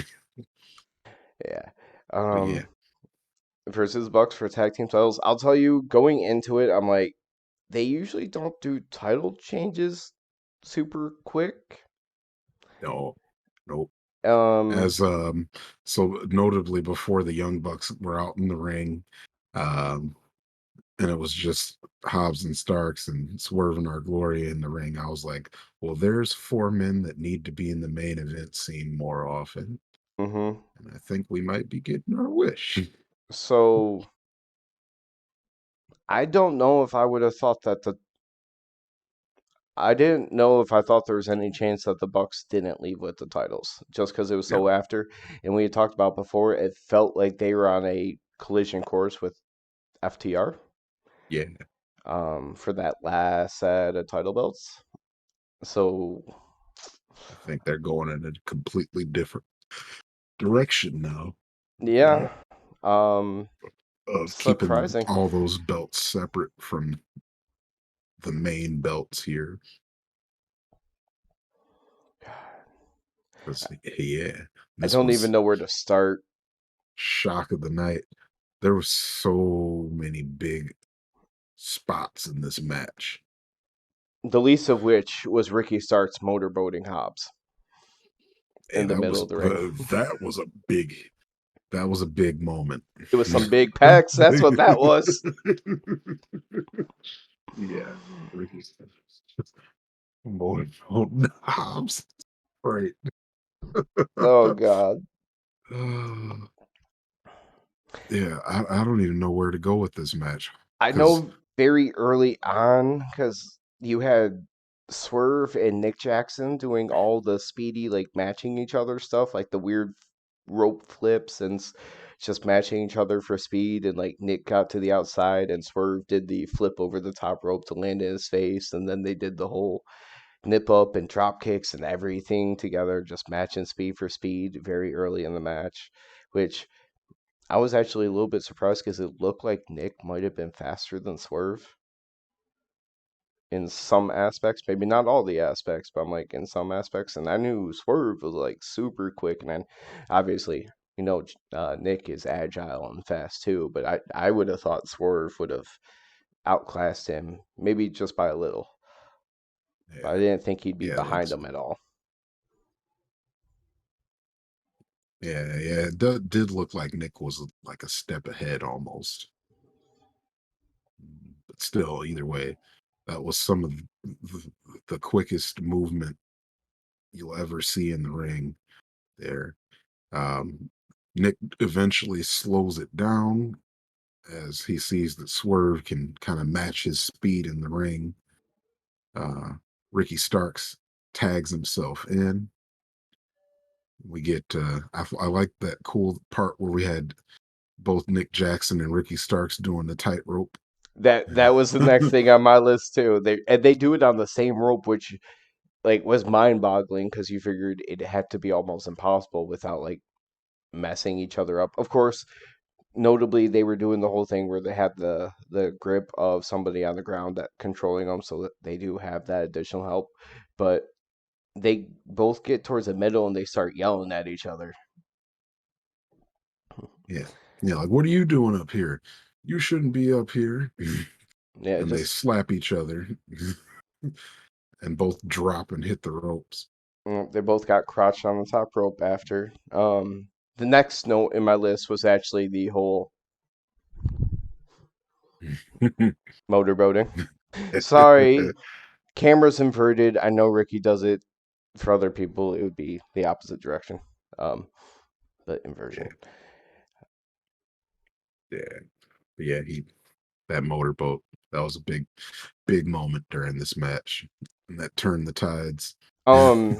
Yeah. But yeah, Versus Bucks for tag team titles. I'll tell you, going into it, I'm like, they usually don't do title changes super quick. no, nope. Um, As so notably before the Young Bucks were out in the ring, um, and it was just Hobbs and Starks and Swerve and Our Glory in the ring. I was like, well, there's four men that need to be in the main event scene more often. mhm. And I think we might be getting our wish. So I don't know if I would have thought that the I didn't know if I thought there was any chance that the Bucks didn't leave with the titles, just because it was Yeah, so after. And we had talked about before, it felt like they were on a collision course with FTR, yeah. for that last set of title belts. So I think they're going in a completely different direction now yeah, um, of keeping surprising. all those belts separate from the main belts here. Because yeah, I this don't even was know where to start. shock of the night. There were so many big spots in this match. The least of which was Ricky Starks motorboating Hobbs Hey, in the middle of the ring. that was a big moment. It was some big pecs. That's what that was. Yeah, Ricky's more Hobbs. Right. Oh God. Yeah, I don't even know where to go with this match I because know very early on because you had Swerve and Nick Jackson doing all the speedy, like matching each other stuff, like the weird rope flips and just matching each other for speed. And like Nick got to the outside and Swerve did the flip over the top rope to land in his face. And then they did the whole nip up and drop kicks and everything together, just matching speed for speed very early in the match, which I was actually a little bit surprised because it looked like Nick might have been faster than Swerve in some aspects, maybe not all the aspects, but I'm like in some aspects. And I knew Swerve was like super quick, and then obviously, Nick is agile and fast too. But I would have thought Swerve would have outclassed him, maybe just by a little. But I Yeah, didn't think he'd be yeah, behind him at all. yeah. It did look like Nick was like a step ahead almost. But still, either way, that was some of the quickest movement you'll ever see in the ring there. Um, Nick eventually slows it down as he sees that Swerve can kind of match his speed in the ring. Uh, Ricky Starks tags himself in. We get, I like that cool part where we had both Nick Jackson and Ricky Starks doing the tightrope. That was the next thing on my list too. They do it on the same rope, which like was mind boggling because you figured it had to be almost impossible without like messing each other up. Of course, notably they were doing the whole thing where they had the grip of somebody on the ground that controlling them, so that they do have that additional help. But they both get towards the middle and they start yelling at each other. Yeah. Yeah, like, what are you doing up here? You shouldn't be up here. Yeah, it And they just slap each other and both drop and hit the ropes. they both got crotched on the top rope after. The next note in my list was actually the whole motorboating. Sorry, camera's inverted. I know Ricky does it. For other people, it would be the opposite direction. Um, the Yeah, inversion. yeah, yeah. That motorboat, that was a big moment during this match, and that turned the tides. Um,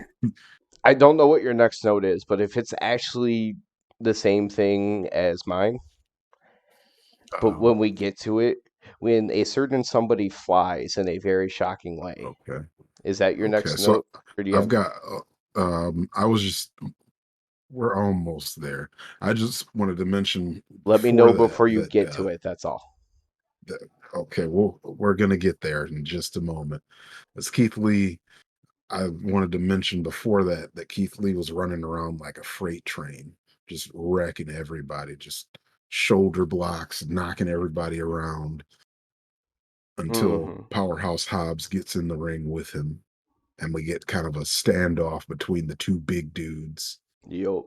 I don't know what your next note is, but if it's actually the same thing as mine, but when um, we get to it, when a certain somebody flies in a very shocking way, okay, is that your okay. next So note, or do you I've have? got. I was just. We're almost there. I just wanted to mention Let me before know that before you get to it. That's all. that okay, we're gonna get there in just a moment. As Keith Lee, I wanted to mention before that Keith Lee was running around like a freight train, just wrecking everybody, just shoulder blocks, knocking everybody around until Mm-hmm. Powerhouse Hobbs gets in the ring with him, and we get kind of a standoff between the two big dudes. Yup.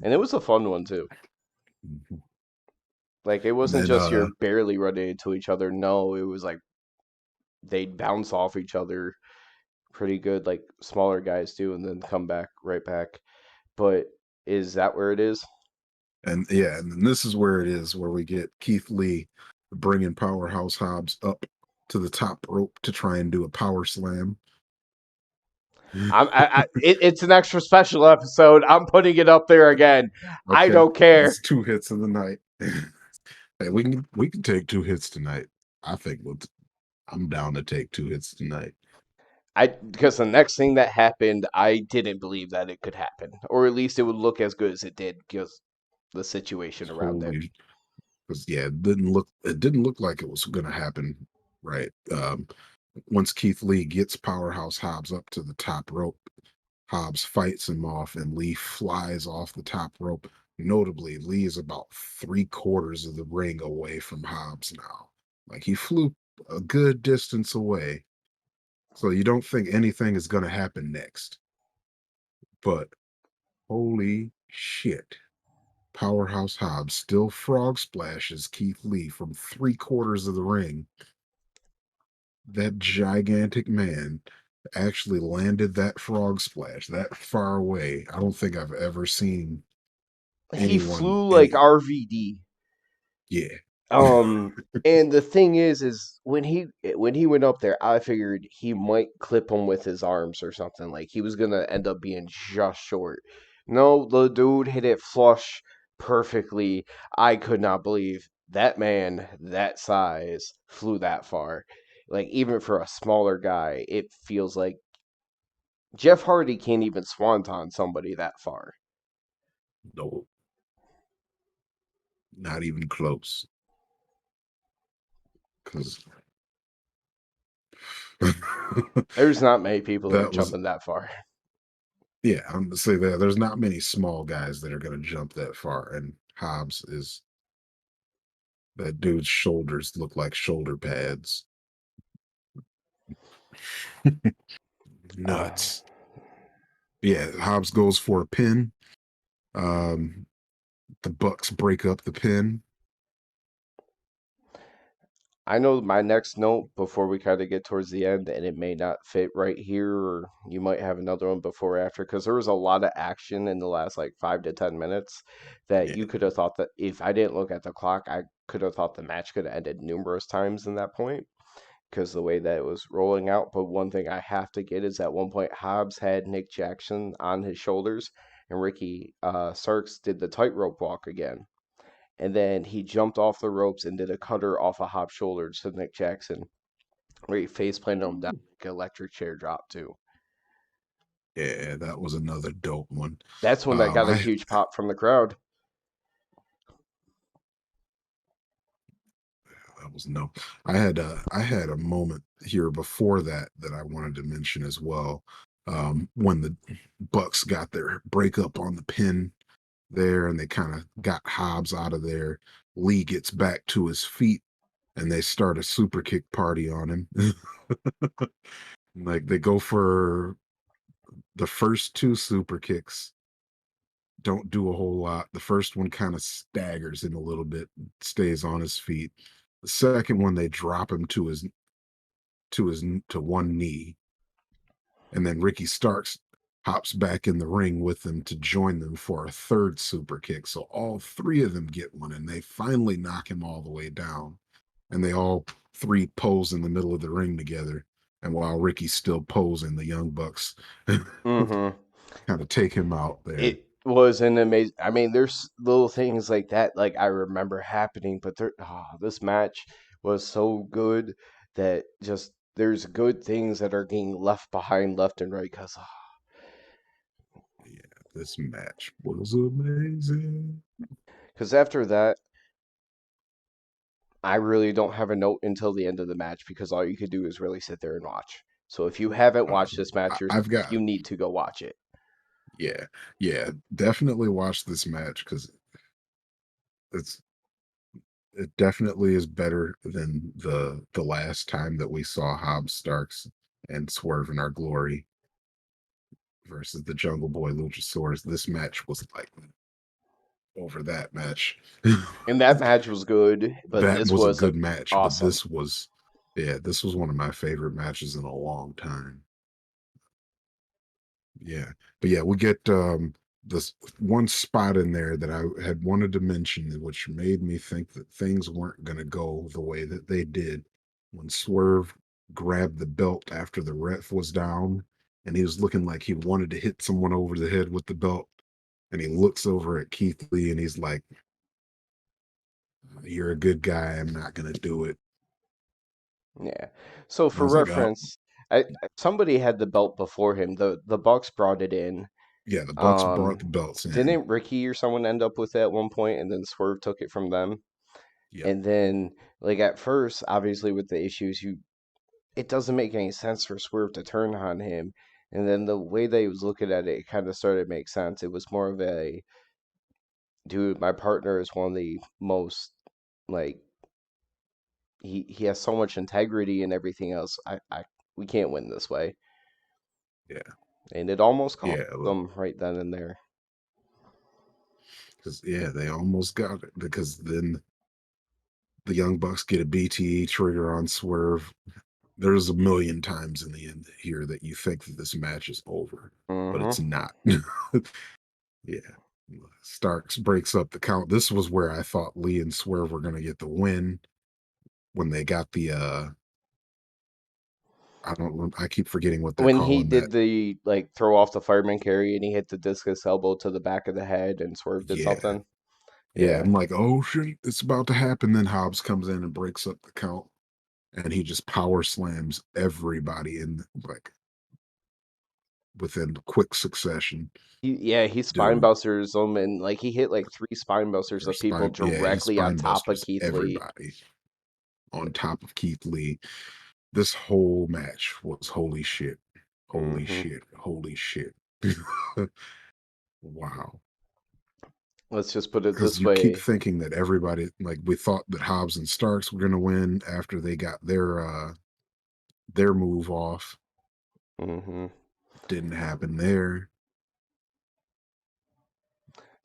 And it was a fun one too. Mhm. Like it And wasn't then just you're barely running into each other. No, it was like they'd bounce off each other pretty good, like smaller guys do, and then come back right back. But is that where it is? And yeah, and then this is where it is where we get Keith Lee bringing Powerhouse Hobbs up to the top rope to try and do a power slam. It's an extra special episode. I'm putting it up there again. I Okay, don't care. it's two hits of the night. Hey, we can take two hits tonight. I think I'm down to take two hits tonight. I because the next thing that happened, I didn't believe that it could happen, or at least it would look as good as it did because the situation around it. Holy, because yeah, it didn't look like it was going to happen. Right. Once Keith Lee gets Powerhouse Hobbs up to the top rope, Hobbs fights him off, and Lee flies off the top rope. Notably, Lee is about 3/4 of the ring away from Hobbs now. Like he flew a good distance away. So you don't think anything is going to happen next. But holy shit. Powerhouse Hobbs still frog splashes Keith Lee from 3/4 of the ring. That gigantic man actually landed that frog splash that far away. I don't think I've ever seen He anyone flew like any RVD. yeah. And the thing is when he went up there, I figured he might clip him with his arms or something. Like he was gonna end up being just short. No, the dude hit it flush perfectly. I could not believe that man that size flew that far. Like even for a smaller guy, it feels like Jeff Hardy can't even swanton somebody that far. No, not even close. Because There's not many people that are that was, jumping that far. yeah, I'm gonna say that there's not many small guys that are gonna jump that far, and Hobbs is that dude's shoulders look like shoulder pads. Uh, Nuts. Yeah, Hobbs goes for a pin. Um, the Bucks break up the pin. I know my next note before we kind of get towards the end, and it may not fit right here, or you might have another one before or after, because there was a lot of action in the last like 5 to 10 minutes that Yeah, you could have thought that if I didn't look at the clock, I could have thought the match could have ended numerous times in that point because the way that it was rolling out. But one thing I have to get is at one point Hobbs had Nick Jackson on his shoulders, and Ricky Starks did the tightrope walk again. And then he jumped off the ropes and did a cutter off of Hop's shoulders to Nick Jackson, where he face planted him down like an electric chair drop too. yeah, that was another dope one. That's when that got a I huge pop from the crowd. that was no. I had a moment here before that that I wanted to mention as well. When the Bucks got their breakup on the pin there, and they kind of got Hobbs out of there. Lee gets back to his feet, and they start a super kick party on him. Like they go for the first two super kicks, don't do a whole lot. The first one kind of staggers him a little bit, stays on his feet. The second one, they drop him to one knee, and then Ricky Starks hops back in the ring with them to join them for a third super kick. So all three of them get one, and they finally knock him all the way down. And they all three pose in the middle of the ring together. And while Ricky's still posing, the Young Bucks kind Mm-hmm. of take him out there. It was an amazing. I mean, there's little things like that, like I remember happening, but this match was so good that just there's good things that are getting left behind left and right because Yeah, this match was amazing. after that I really don't have a note until the end of the match because all you could do is really sit there and watch. So if you haven't watched this match I've yourself, got, you need to go watch it. yeah, yeah, definitely watch this match because it's it definitely is better than the last time that we saw Hobbs Starks and Swerve in Our Glory versus the Jungle Boy Luchasaurus. This match was like over that match. And that match was good, but That this was a was a good match, but awesome. this was, yeah, this was one of my favorite matches in a long time. Yeah. But yeah, we get this one spot in there that I had wanted to mention, which made me think that things weren't going to go the way that they did when Swerve grabbed the belt after the ref was down, and he was looking like he wanted to hit someone over the head with the belt. And he looks over at Keith Lee and he's like, "You're a good guy. I'm not going to do it." Yeah. So And I for was like, "Oh, reference, somebody had the belt before him. The Bucks brought it in. yeah." The Bucks brought the Um, belts in. didn't Ricky or someone end up with it at one point, and then Swerve took it from them? Yep. And then, like at first, obviously with the issues, it doesn't make any sense for Swerve to turn on him. And then the way they was looking at it, it kind of started to make sense. It was more of a, dude, my partner is one of the most like he has so much integrity and everything else. I we can't win this way. Yeah. And it almost cost Yeah. them right then and there. Because yeah, they almost got it because then the Young Bucks get a BTE trigger on Swerve. There's a million times in the end here that you think that this match is over, but Hmm. it's not. Yeah. Starks breaks up the count. This was where I thought Lee and Swerve were going to get the win when they got the I keep forgetting what they're When he calling that. did the like throw off the fireman carry and he hit the discus elbow to the back of the head and Swerve did Yeah. something. Yeah, Yeah. I'm like, oh shit, it's about to happen. Then Hobbs comes in and breaks up the count, and he just power slams everybody in like within quick succession. He spine Dude, busters them and like he hit like three spine busters or of people spine, yeah, he directly on spine top of busters Keith Lee. everybody on top of Keith Lee. This whole match was holy shit, holy Hmm. shit, holy shit. Wow. Let's just put it Because this you keep way. thinking that everybody, like we thought that Hobbs and Starks were going to win after they got their move off. Hmm. Didn't happen there.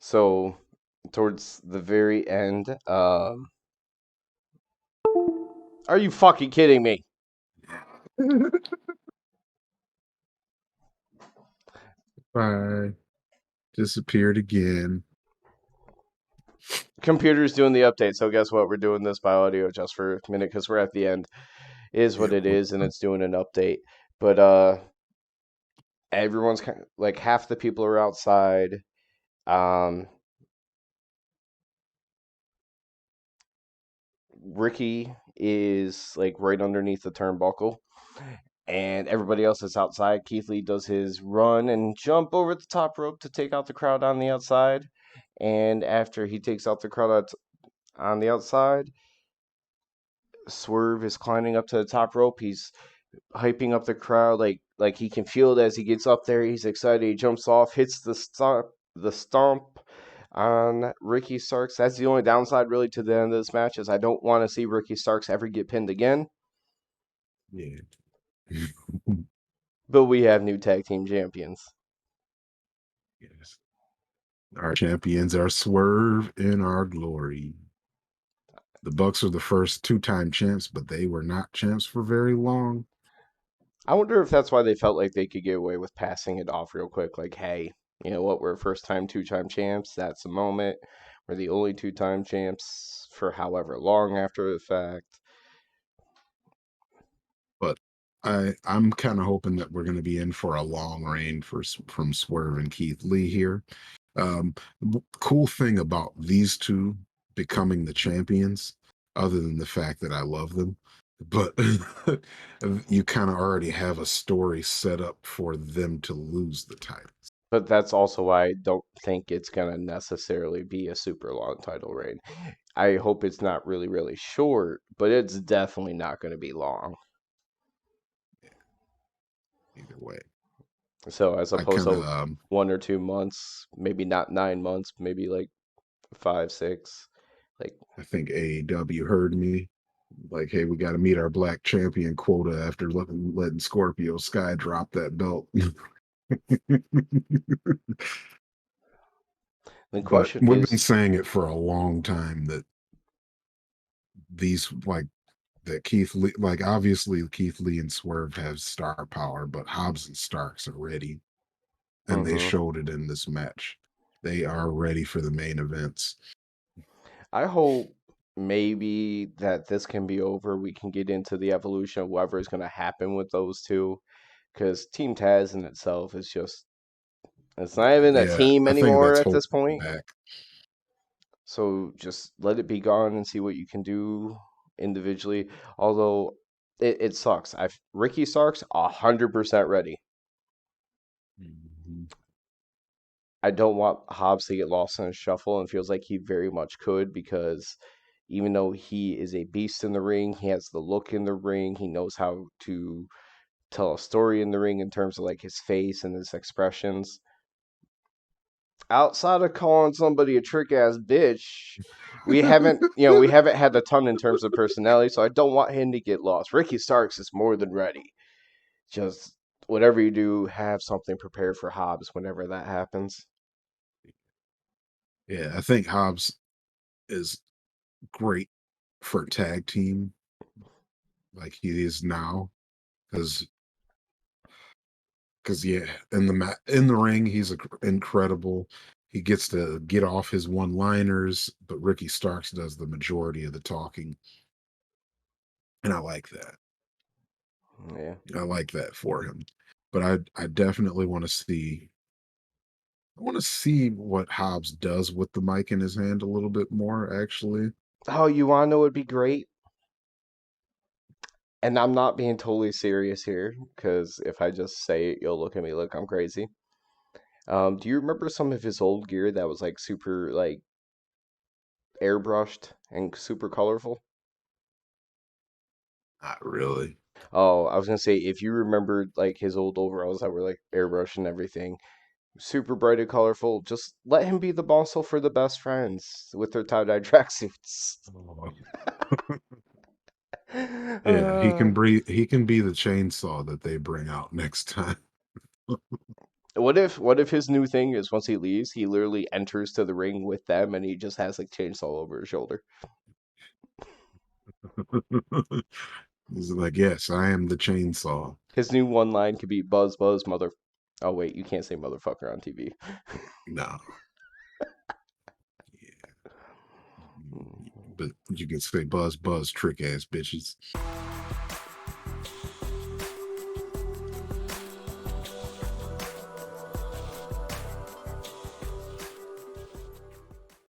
So towards the very end, are you fucking kidding me? Bye. Disappeared again. Computer's doing the update, so guess what? We're doing this by audio just for a minute because we're at the end. It is what Yeah, it is, and it's doing an update. But everyone's kind of, like half the people are outside. Um, Ricky is like right underneath the turnbuckle, and everybody else is outside. Keith Lee does his run and jump over the top rope to take out the crowd on the outside. And after he takes out the crowd on the outside, Swerve is climbing up to the top rope. He's hyping up the crowd like he can feel it as he gets up there. He's excited. He jumps off, hits the stomp on Ricky Starks. That's the only downside really to the end of this match is I don't want to see Ricky Starks ever get pinned again. yeah. But we have new tag team champions. Yes. Our champions are Swerve in our glory. The Bucks are the first two-time champs, but they were not champs for very long. I wonder if that's why they felt like they could get away with passing it off real quick. Like, hey, you know what? We're first time, two-time champs. That's the moment. We're the only two-time champs for however long after the fact. But I'm kind of hoping that we're going to be in for a long reign from Swerve and Keith Lee here. Cool thing about these two becoming the champions, other than the fact that I love them, but you kind of already have a story set up for them to lose the title. But that's also why I don't think it's going to necessarily be a super long title reign. I hope it's not really, really short, but it's definitely not going to be long. Yeah, either way, So, as I opposed kind of to 1 or 2 months, maybe not 9 months, maybe like 5, 6. Like, I think AEW heard me. Like, hey, we got to meet our black champion quota after letting Scorpio Sky drop that belt. the But question we've been is, saying it for a long time that these like that Keith Lee, like obviously Keith Lee and Swerve have star power, but Hobbs and Starks are ready, and they mhm. showed it in this match. They are ready for the main events. I hope maybe that this can be over. We can get into the evolution of whatever is going to happen with those two. Because Team Taz in itself is just, it's not even a Yeah, team I think anymore that's at hope this point. back. So just let it be gone and see what you can do individually. Although it sucks. Ricky Starks 100% ready. Mhm. I don't want Hobbs to get lost in a shuffle and feels like he very much could because even though he is a beast in the ring, he has the look in the ring, he knows how to tell a story in the ring in terms of like his face and his expressions. Outside of calling somebody a trick ass bitch, we haven't had a ton in terms of personality, so I don't want him to get lost. Ricky Starks is more than ready. Just whatever you do, have something prepared for Hobbs whenever that happens. Yeah, I think Hobbs is great for tag team like he is now because yeah, in the ring he's incredible. he gets to get off his one-liners, but Ricky Starks does the majority of the talking, and I like that. Yeah. I like that for him. But I definitely want to see. I want to see what Hobbs does with the mic in his hand a little bit more, actually. Oh, you want to know what would be great? And I'm not being totally serious here, because if I just say it, you'll look at me like I'm crazy. Do you remember some of his old gear that was like super like airbrushed and super colorful? Not really. Oh, I was gonna say if you remembered like his old overalls that were like airbrushed and everything, super bright and colorful, just let him be the bosso for the best friends with their tie-dye tracksuits. Oh. Yeah, he can breathe. He can be the chainsaw that they bring out next time. What if his new thing is once he leaves, he literally enters to the ring with them and he just has like chainsaw over his shoulder. He's like, yes, I am the chainsaw. His new one line could be buzz buzz mother. Oh wait, you can't say motherfucker on TV. No, yeah, but you can say buzz, buzz, trick ass bitches.